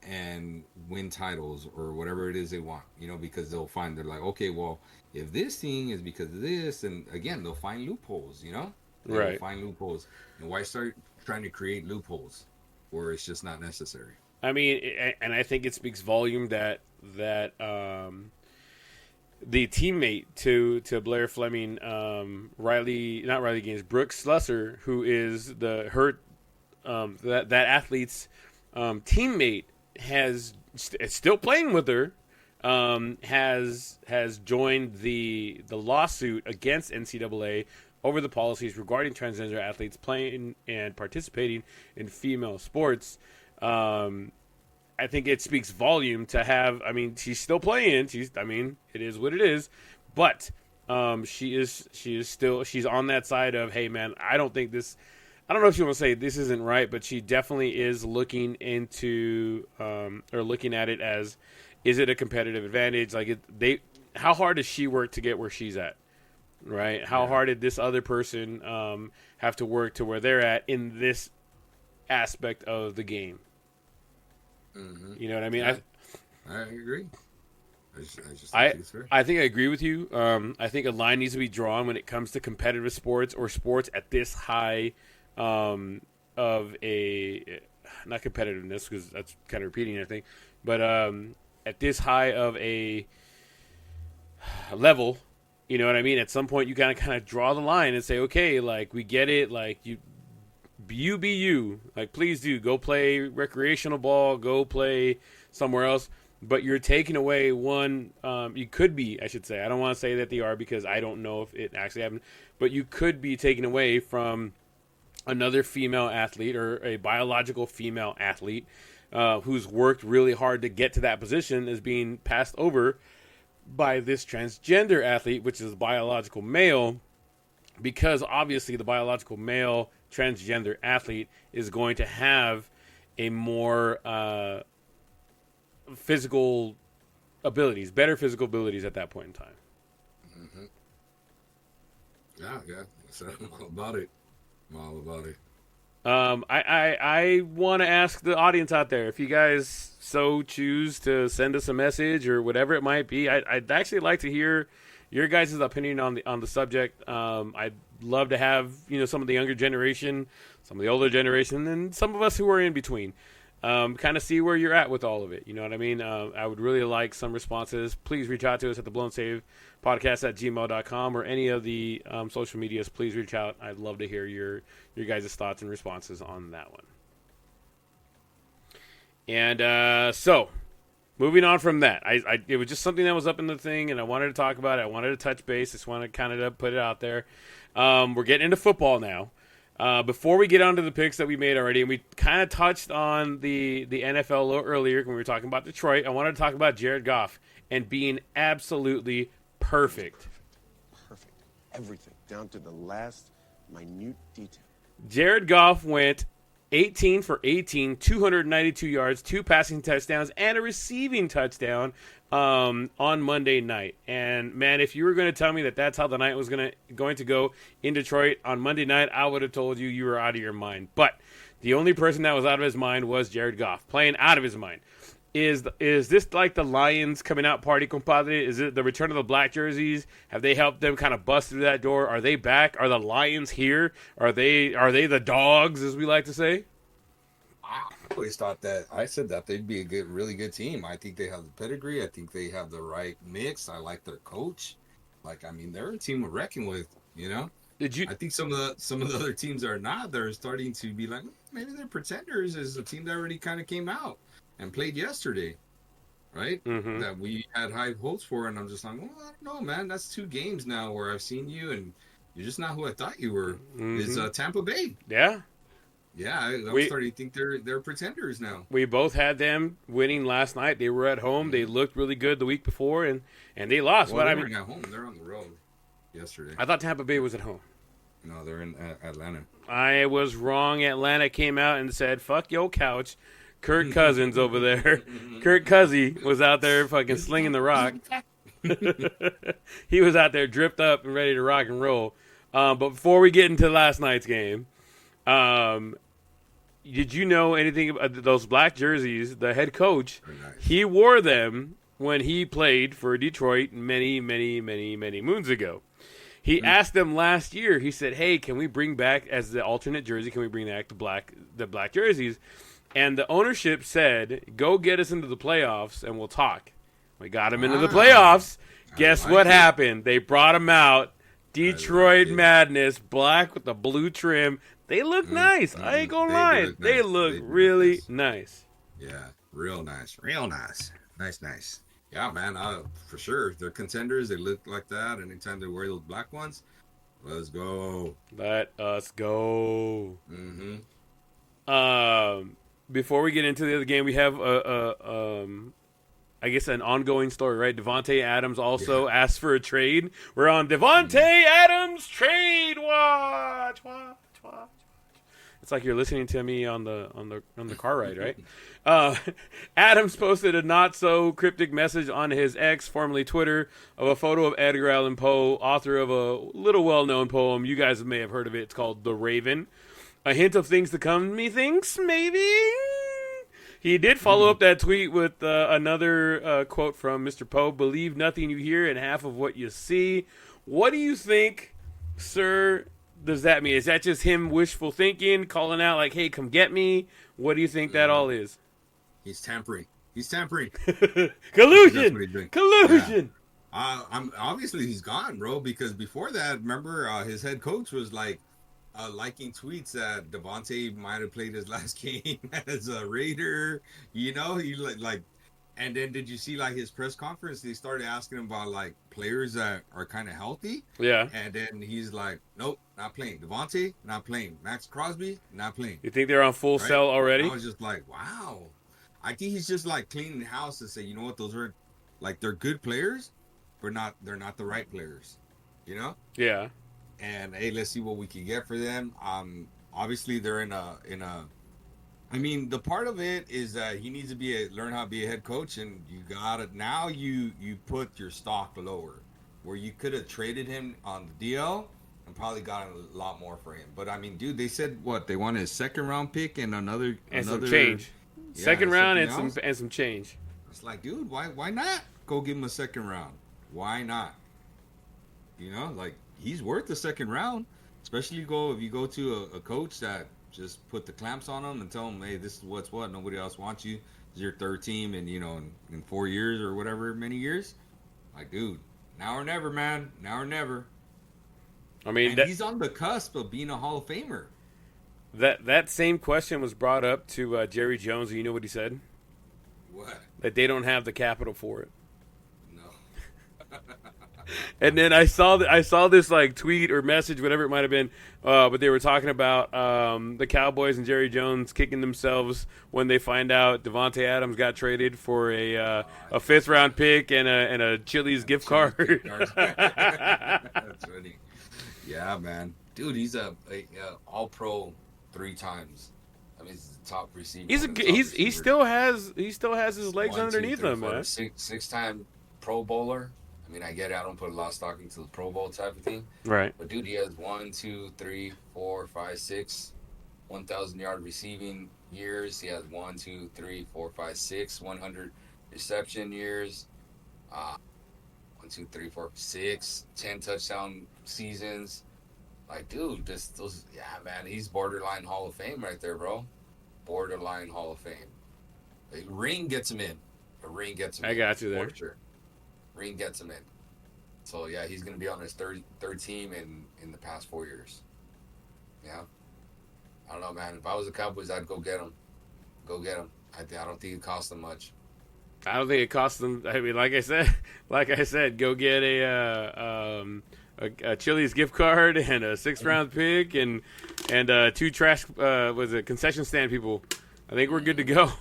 and win titles or whatever it is they want, because they're like, okay, well, if this thing is because of this, and again, they'll find loopholes, Right. Find loopholes. And why start trying to create loopholes where it's just not necessary? I mean, and I think it speaks volume that the teammate to Blair Fleming, not Riley Gaines, Brooke Slusser, who is that athlete's teammate, is still playing with her, has joined the lawsuit against NCAA over the policies regarding transgender athletes playing and participating in female sports. I think it speaks volume to have. I mean, she's still playing. It is what it is, but she is still, she's on that side of, hey man, I don't know if you want to say this isn't right, but she definitely is looking into or looking at it as, is it a competitive advantage? Like, how hard does she work to get where she's at, right? How hard did this other person have to work to where they're at in this aspect of the game? Mm-hmm. You know what I mean? Yeah. I agree. I just I think it's fair. I think I agree with you. I think a line needs to be drawn when it comes to competitive sports or sports at this high of a, not competitiveness, because that's kind of repeating, I think, but at this high of a level, you know what I mean? At some point, you kind of draw the line and say, okay, like, we get it, like, you be you, like, please do go play recreational ball, go play somewhere else, but you're taking away one. You could be, I should say, I don't want to say that they are, because I don't know if it actually happened, but you could be taken away from another female athlete or a biological female athlete who's worked really hard to get to that position, is being passed over by this transgender athlete, which is biological male, because obviously the biological male transgender athlete is going to have a more better physical abilities at that point in time. Mm-hmm. Yeah. So I'm all about it. I want to ask the audience out there, if you guys so choose to send us a message or whatever it might be, I'd actually like to hear your guys' opinion on the subject. I'd love to have some of the younger generation, some of the older generation, and some of us who are in between, kind of see where you're at with all of it. You know what I mean? I would really like some responses. Please reach out to us at the Blown Save Podcast at gmail.com or any of the social medias. Please reach out. I'd love to hear your guys' thoughts and responses on that one. And so, moving on from that, it was just something that was up in the thing, and I wanted to talk about it. I wanted to touch base. Just wanted to kind of put it out there. We're getting into football now. Before we get on to the picks that we made already, and we kind of touched on the NFL a little earlier when we were talking about Detroit, I wanted to talk about Jared Goff and being absolutely perfect. Perfect. Everything, down to the last minute detail. Jared Goff went 18 for 18, 292 yards, 2 passing touchdowns, and a receiving touchdown on Monday night. And, man, if you were going to tell me that that's how the night was going to go in Detroit on Monday night, I would have told you were out of your mind. But the only person that was out of his mind was Jared Goff, playing out of his mind. Is this like the Lions coming out party, compadre? Is it the return of the black jerseys? Have they helped them kind of bust through that door? Are they back? Are the Lions here? Are they the dogs, as we like to say? I always thought that. I said that they'd be a really good team. I think they have the pedigree. I think they have the right mix. I like their coach. Like, I mean, they're a team we're reckoning with. You know. I think some of the other teams are not. They're starting to be like, maybe they're pretenders. Is a team that already kind of came out and played yesterday, right? Mm-hmm. That we had high hopes for, and I'm just like, well, I don't know, man. That's 2 games now where I've seen you, and you're just not who I thought you were. Mm-hmm. Is Tampa Bay? Yeah. Yeah, I'm starting to think they're pretenders now. We both had them winning last night. They were at home. They looked really good the week before, and they lost. Well, but they weren't at home. They're on the road yesterday. I thought Tampa Bay was at home. No, they're in Atlanta. I was wrong. Atlanta came out and said, "Fuck your couch." Kirk Cousins over there. Kirk Cousy was out there fucking slinging the rock. He was out there dripped up and ready to rock and roll. But before we get into last night's game, did you know anything about those black jerseys? The head coach, he wore them when he played for Detroit many, many, many, many moons ago. He asked them last year, he said, hey, can we bring back, as the alternate jersey, can we bring back the black jerseys? And the ownership said, go get us into the playoffs and we'll talk. We got him into the playoffs. Guess what happened? They brought him out. Detroit Madness, black with the blue trim. They look nice. I ain't gonna lie. They look really nice. Yeah, real nice. Real nice. Nice. Yeah, man, for sure. They're contenders. They look like that. Anytime they wear those black ones, let's go. Let us go. Mm-hmm. Before we get into the other game, we have I guess an ongoing story, right? Devontae Adams also asked for a trade. We're on Devontae Adams trade watch. It's like you're listening to me on the car ride, right? Adams posted a not so cryptic message on his X, formerly Twitter, of a photo of Edgar Allan Poe, author of a little well-known poem. You guys may have heard of it. It's called The Raven. A hint of things to come, methinks, maybe? He did follow up that tweet with another quote from Mr. Poe, believe nothing you hear and half of what you see. What do you think, sir, does that mean? Is that just him wishful thinking, calling out like, hey, come get me? What do you think that all is? He's tampering. Collusion! Yeah. I'm obviously he's gone, bro, because before that, remember, his head coach was like, liking tweets that Devontae might have played his last game as a Raider, you know, he like, and then did you see like his press conference? They started asking him about like players that are kind of healthy. Yeah. And then he's like, nope, not playing. Devontae, not playing. Max Crosby, not playing. You think they're on full sell already? I was just like, wow. I think he's just like cleaning the house to say, you know what, those are like, they're good players, but they're not the right players, you know? Yeah. And hey, let's see what we can get for them. Obviously they're in a. I mean, the part of it is that he needs to learn how to be a head coach, and you got it. Now you put your stock lower, where you could have traded him on the DL and probably got a lot more for him. But I mean, dude, they said what they wanted a 2nd round pick and another some change. Yeah, second round and else? some change. It's like, dude, why not go give him a 2nd round? Why not? You know, like. He's worth the 2nd round, especially if you go to a coach that just put the clamps on him and tell him, hey, this is what's what. Nobody else wants you. It's your 3rd team, and in 4 years or whatever many years. Like, dude, now or never, man. Now or never. I mean, he's on the cusp of being a Hall of Famer. That same question was brought up to Jerry Jones, and you know what he said? What? That they don't have the capital for it. No. And then I saw this like tweet or message, whatever it might have been, but they were talking about the Cowboys and Jerry Jones kicking themselves when they find out Devontae Adams got traded for a 5th round pick and a Chili's gift card. That's funny. Yeah, man, dude, he's a All Pro 3 times. I mean, he's the top receiver. He still has his legs underneath him, man. 6-time Pro Bowler. I mean, I get it. I don't put a lot of stock into the Pro Bowl type of thing. Right. But, dude, he has 1, 2, 3, 4, 5, 6 1,000-yard receiving years. He has 1, 2, 3, 4, 5, 6 100 reception years. 1, 2, 3, 4, 6 10 touchdown seasons. Like, dude, yeah, man, he's borderline Hall of Fame right there, bro. Borderline Hall of Fame. A ring gets him in. I got you there. For sure. Ring gets him in. So, yeah, he's going to be on his third team in the past 4 years. Yeah. I don't know, man. If I was the Cowboys, I'd go get him. I don't think it costs them much. I don't think it costs them. I mean, like I said, go get a Chili's gift card and a 6th round pick and 2 trash concession stand people. I think we're good to go.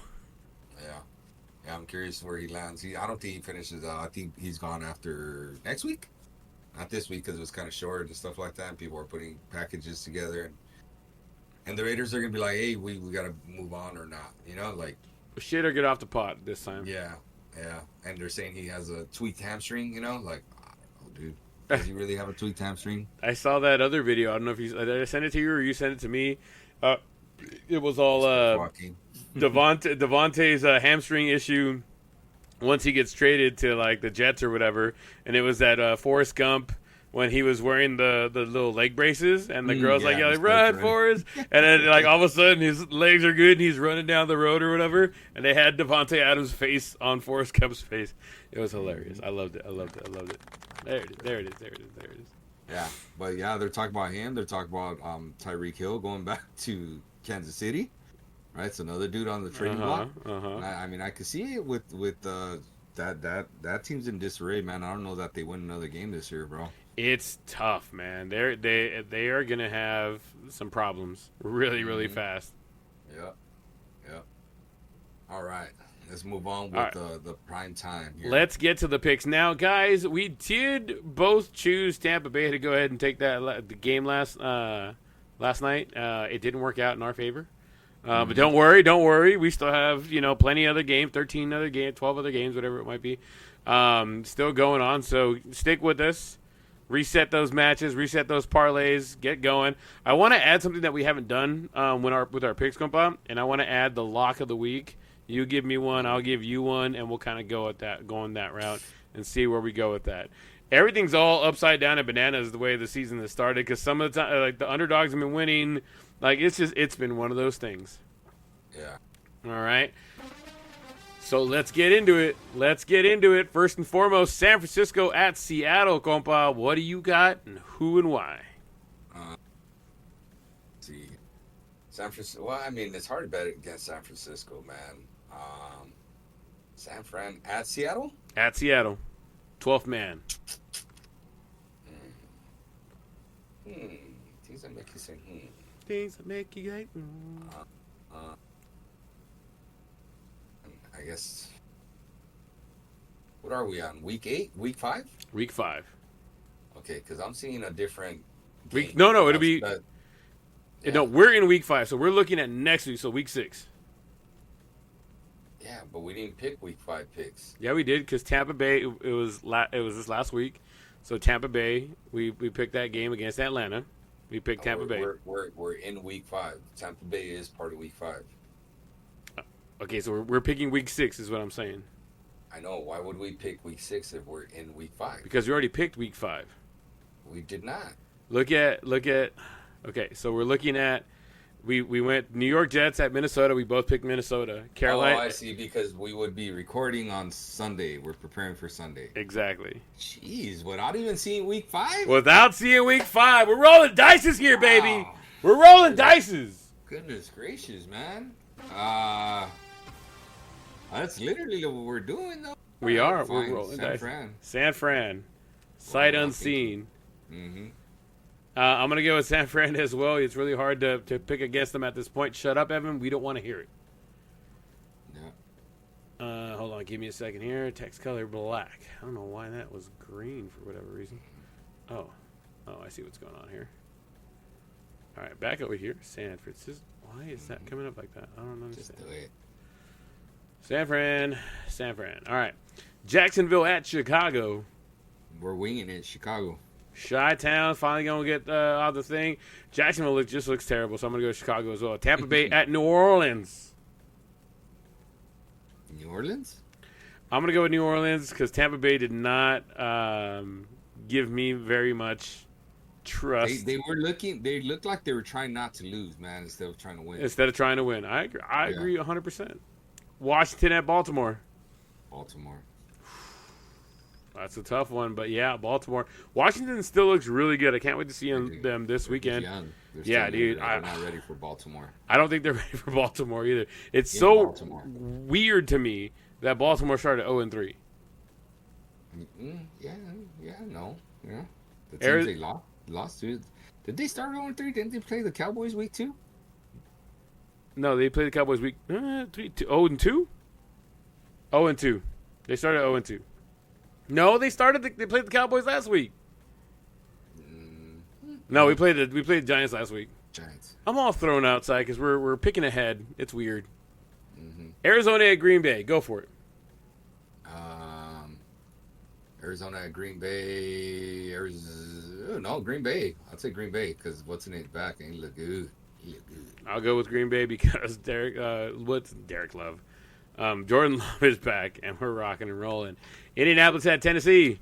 Yeah, I'm curious where he lands. I don't think he finishes. I think he's gone after next week, not this week because it was kind of short and stuff like that. And people are putting packages together, and the Raiders are gonna be like, "Hey, we gotta move on or not," like shit or get off the pot this time. Yeah, and they're saying he has a tweaked hamstring. Like, I don't know, dude. Does he really have a tweaked hamstring? I saw that other video. I don't know if did I send it to you or you sent it to me. It was all Devontae's hamstring issue once he gets traded to like the Jets or whatever, and it was that Forrest Gump when he was wearing the little leg braces, and the girl's like yelling, "Run, Forrest!" And then like all of a sudden his legs are good and he's running down the road or whatever, and they had Devontae Adams' face on Forrest Gump's face. It was hilarious. I loved it. There it is. Yeah, but yeah, they're talking about him. They're talking about Tyreek Hill going back to Kansas City. Right, it's another dude on the trading block. I mean, I could see it with that team's in disarray, man. I don't know that they win another game this year, bro. It's tough, man. They are gonna have some problems really fast. Yeah. All right, let's move on with the prime time here. Let's get to the picks now, guys. We did both choose Tampa Bay to go ahead and take the game last night. It didn't work out in our favor. But don't worry. We still have, plenty other games, 13 other games, 12 other games, whatever it might be, still going on. So stick with us. Reset those matches, reset those parlays, get going. I want to add something that we haven't done with our picks, compa, and I want to add the lock of the week. You give me one, I'll give you one, and we'll kind of go that route and see where we go with that. Everything's all upside down and bananas the way the season has started because some of the time, like the underdogs have been winning. Like, it's been one of those things. Yeah. All right. So let's get into it. First and foremost, San Francisco at Seattle, compa. What do you got and who and why? Let's see. San Francisco. Well, I mean, it's hard to bet against San Francisco, man. San Fran at Seattle? At Seattle. 12th man. Things that make you say, Things that make you like, I guess. What are we on? Week 8? Week 5? Week 5. Okay, because I'm seeing a different week. No, it'll be. Yeah. No, we're in week 5, so we're looking at next week. So week 6. Yeah, but we didn't pick week 5 picks. Yeah, we did because Tampa Bay. It was this last week. So Tampa Bay, we picked that game against Atlanta. We picked Tampa Bay. We're in week 5. Tampa Bay is part of week 5. Okay, so we're picking week 6 is what I'm saying. I know. Why would we pick week 6 if we're in week 5? Because we already picked week 5. We did not. Look at. Okay, so we're looking at. We went New York Jets at Minnesota. We both picked Minnesota. Carolina. Oh, I see. Because we would be recording on Sunday. We're preparing for Sunday. Exactly. Jeez, without even seeing week 5? Without seeing week 5. We're rolling dices here, baby. We're rolling dices. Goodness gracious, man. That's literally what we're doing, though. We All are. right, We're fine. rolling San dice. Fran. San Fran. Sight unseen. Mm-hmm. I'm going to go with San Fran as well. It's really hard to pick against them at this point. Shut up, Evan. We don't want to hear it. Yeah. Hold on. Give me a second here. Text color black. I don't know why that was green for whatever reason. Oh, I see what's going on here. All right, back over here. San Francisco. Why is that coming up like that? I don't understand. Just do it. San Fran. All right. Jacksonville at Chicago. We're winging it, Chicago. Chi-Town finally going to get out the thing. Jacksonville just looks terrible, so I'm going to go Chicago as well. Tampa Bay at New Orleans. New Orleans? I'm going to go with New Orleans because Tampa Bay did not give me very much trust. They looked like they were trying not to lose, man, instead of trying to win. I agree 100%. Washington at Baltimore. Baltimore. That's a tough one, but yeah, Baltimore. Washington still looks really good. I can't wait to see them this weekend. Yeah, dude. They're not ready for Baltimore. I don't think they're ready for Baltimore either. It's Baltimore. weird to me that Baltimore started 0-3. Yeah. The teams they lost to. Did they start 0-3? Didn't they play the Cowboys week 2? No, they played the Cowboys week 0-2. 0-2. They started 0-2. No, they played the Cowboys last week. No, we played the Giants last week. Giants. I'm all thrown outside because we're picking ahead. It's weird. Arizona at Green Bay. Go for it. Arizona at Green Bay. Green Bay. I'd say Green Bay because what's in it back and he look good. I'll go with Green Bay because Derek Love? Jordan Love is back and we're rocking and rolling. Indianapolis at Tennessee.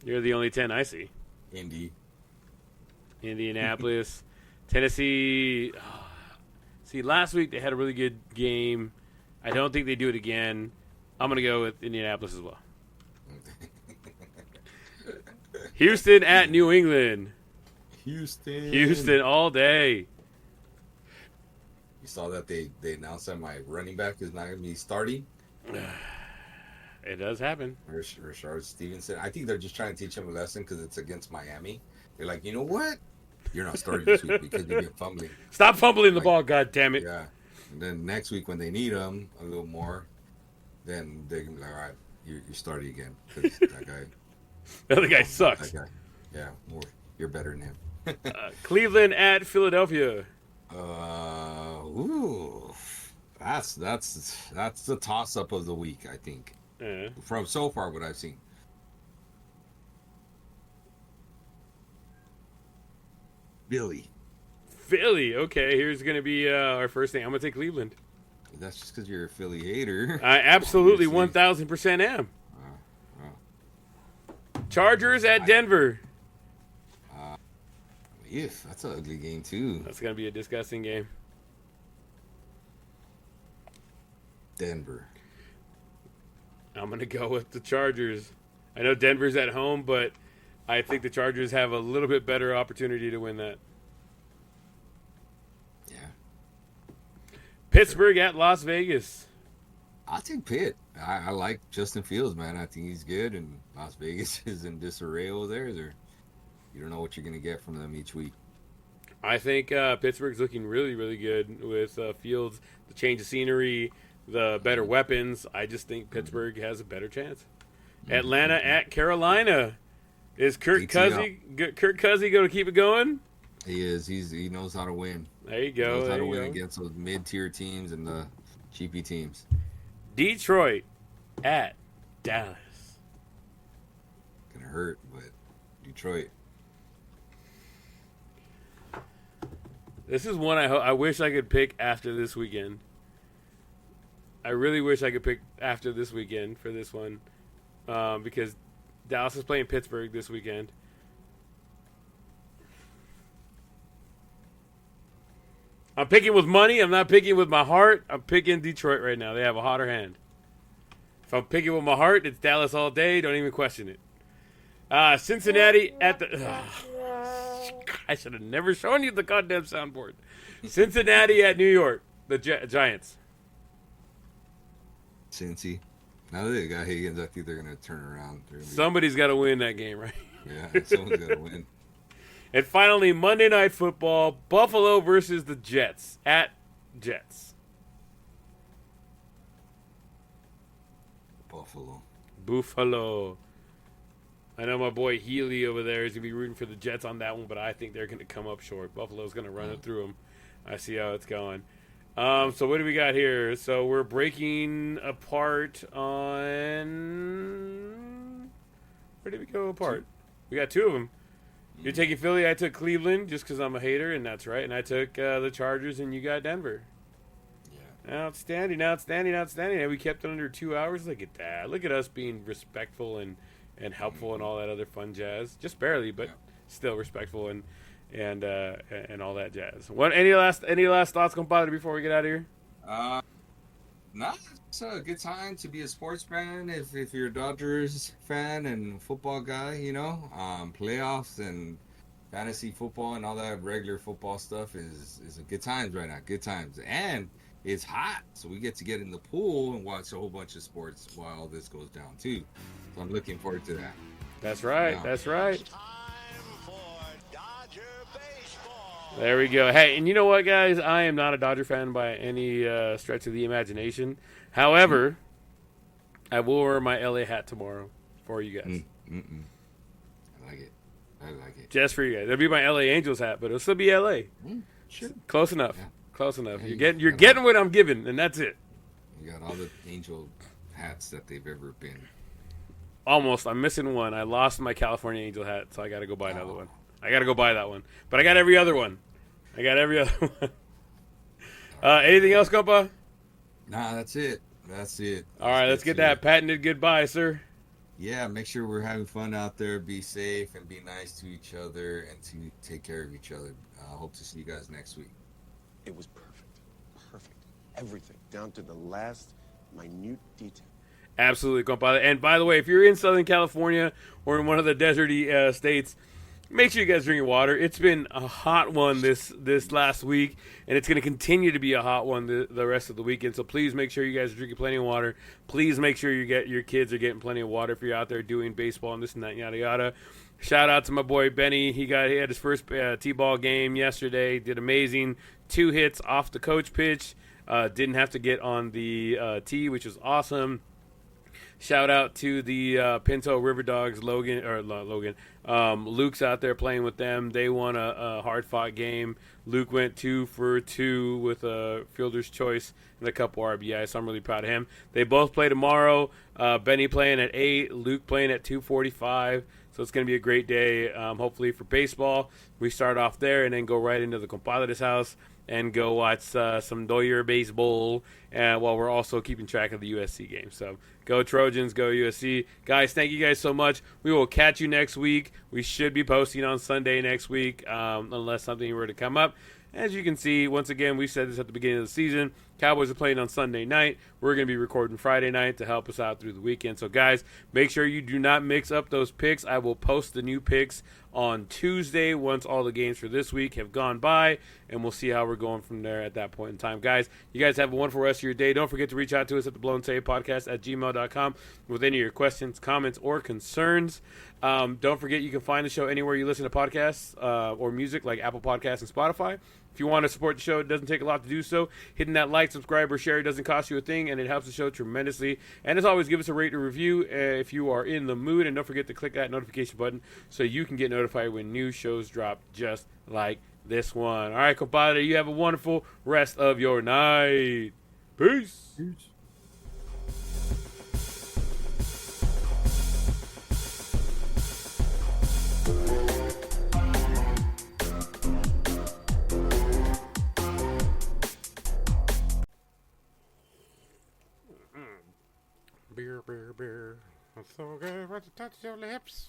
You're the only 10 I see. Indianapolis. Tennessee. See, last week they had a really good game. I don't think they do it again. I'm going to go with Indianapolis as well. Houston at New England. Houston all day. You saw that they announced that my running back is not going to be starting? It does happen. Rashard Stevenson. I think they're just trying to teach him a lesson because it's against Miami. They're like, you know what? You're not starting this week because you've been fumbling. Stop fumbling the ball, God damn it. Yeah. And then next week when they need him a little more, then they can be like, all right, you're starting again. Because that guy. The other guy sucks. That guy. Yeah, you're better than him. Cleveland at Philadelphia. That's the toss up of the week, I think. From so far, what I've seen. Philly. Okay, here's going to be our first thing. I'm going to take Cleveland. That's just because you're a Philly hater. I absolutely 1,000% am. Chargers at Denver. Yes, that's an ugly game, too. That's going to be a disgusting game. Denver. I'm going to go with the Chargers. I know Denver's at home, but I think the Chargers have a little bit better opportunity to win that. Yeah. Pittsburgh at Las Vegas. I'll take Pitt. I like Justin Fields, man. I think he's good, and Las Vegas is in disarray over there. You don't know what you're going to get from them each week. I think Pittsburgh's looking really, really good with Fields, the change of scenery, the better weapons. I just think Pittsburgh has a better chance. Atlanta at Carolina. Is Kirk Cousins going to keep it going? He is. He knows how to win. There you go. He knows how to win against those mid-tier teams and the cheapy teams. Detroit at Dallas. Gonna hurt, but Detroit. This is one I wish I could pick after this weekend. I really wish I could pick after this weekend for this one, because Dallas is playing Pittsburgh this weekend. I'm picking with money. I'm not picking with my heart. I'm picking Detroit right now. They have a hotter hand. If I'm picking with my heart, it's Dallas all day. Don't even question it. Cincinnati at the... I should have never shown you the goddamn soundboard. Cincinnati at New York. The Giants. Cincy. Now that they got Higgins, I think they're gonna turn around. Somebody's got to win that game, right? Yeah, someone's gotta win. And finally, Monday Night Football, Buffalo versus the Jets at Jets. Buffalo. I know my boy Healy over there is going to be rooting for the Jets on that one, but I think they're going to come up short. Buffalo's going to run it through them. I see how it's going. So what do we got here? So we're breaking apart on... Where did we go apart? We got two of them. You're taking Philly. I took Cleveland just because I'm a hater, and that's right. And I took the Chargers, and you got Denver. Yeah. Outstanding. And we kept it under 2 hours. Look at that. Look at us being respectful and helpful and all that other fun jazz. Just barely, but still respectful and all that jazz. What? Any last thoughts, compadre, before we get out of here? Nah, it's a good time to be a sports fan if you're a Dodgers fan and football guy, playoffs and fantasy football and all that regular football stuff is a good times right now. Good times. And it's hot, so we get to get in the pool and watch a whole bunch of sports while this goes down too. So I'm looking forward to that. That's right. Yeah. That's right. There we go. Hey, and you know what, guys? I am not a Dodger fan by any stretch of the imagination. However, I will wear my LA hat tomorrow for you guys. I like it. Just for you guys. It'll be my LA Angels hat, but it'll still be LA. Sure. Close enough. Yeah. Close enough. Yeah, You're getting what I'm giving, and that's it. You got all the Angel hats that they've ever been. Almost. I'm missing one. I lost my California Angel hat, so I got to go buy another one. I got to go buy that one. But I got every other one. Anything else, compa? Nah, that's it. All right, let's get that patented goodbye, sir. Yeah, make sure we're having fun out there. Be safe and be nice to each other and to take care of each other. Hope to see you guys next week. It was perfect. Everything, down to the last minute detail. Absolutely, compadre. And by the way, if you're in Southern California or in one of the deserty states, make sure you guys drink your water. It's been a hot one this last week, and it's going to continue to be a hot one the rest of the weekend. So please make sure you guys are drinking plenty of water. Please make sure your kids are getting plenty of water if you're out there doing baseball and this and that, yada, yada. Shout out to my boy Benny. He had his first T-ball game yesterday. Did amazing. 2 hits off the coach pitch. Didn't have to get on the tee, which was awesome. Shout out to the Pinto River Dogs, Luke's out there playing with them. They won a hard-fought game. Luke went 2 for 2 with a fielder's choice and a couple RBI, so I'm really proud of him. They both play tomorrow. Benny playing at 8, Luke playing at 2:45. So it's going to be a great day, hopefully, for baseball. We start off there and then go right into the compadre's house and go watch some Dodger baseball while we're also keeping track of the USC game. So go Trojans, go USC. Guys, thank you guys so much. We will catch you next week. We should be posting on Sunday next week unless something were to come up. As you can see, once again, we said this at the beginning of the season. Cowboys are playing on Sunday night. We're going to be recording Friday night to help us out through the weekend. So, guys, make sure you do not mix up those picks. I will post the new picks on Tuesday once all the games for this week have gone by, and we'll see how we're going from there at that point in time. Guys, you guys have a wonderful rest of your day. Don't forget to reach out to us at the Blown Save Podcast at gmail.com with any of your questions, comments, or concerns. Don't forget you can find the show anywhere you listen to podcasts or music like Apple Podcasts and Spotify. If you want to support the show, it doesn't take a lot to do so. Hitting that like, subscribe, or share doesn't cost you a thing, and it helps the show tremendously. And as always, give us a rate and review if you are in the mood. And don't forget to click that notification button so you can get notified when new shows drop just like this one. All right, compadre, you have a wonderful rest of your night. Peace. Beer. It's so good when you touch your lips.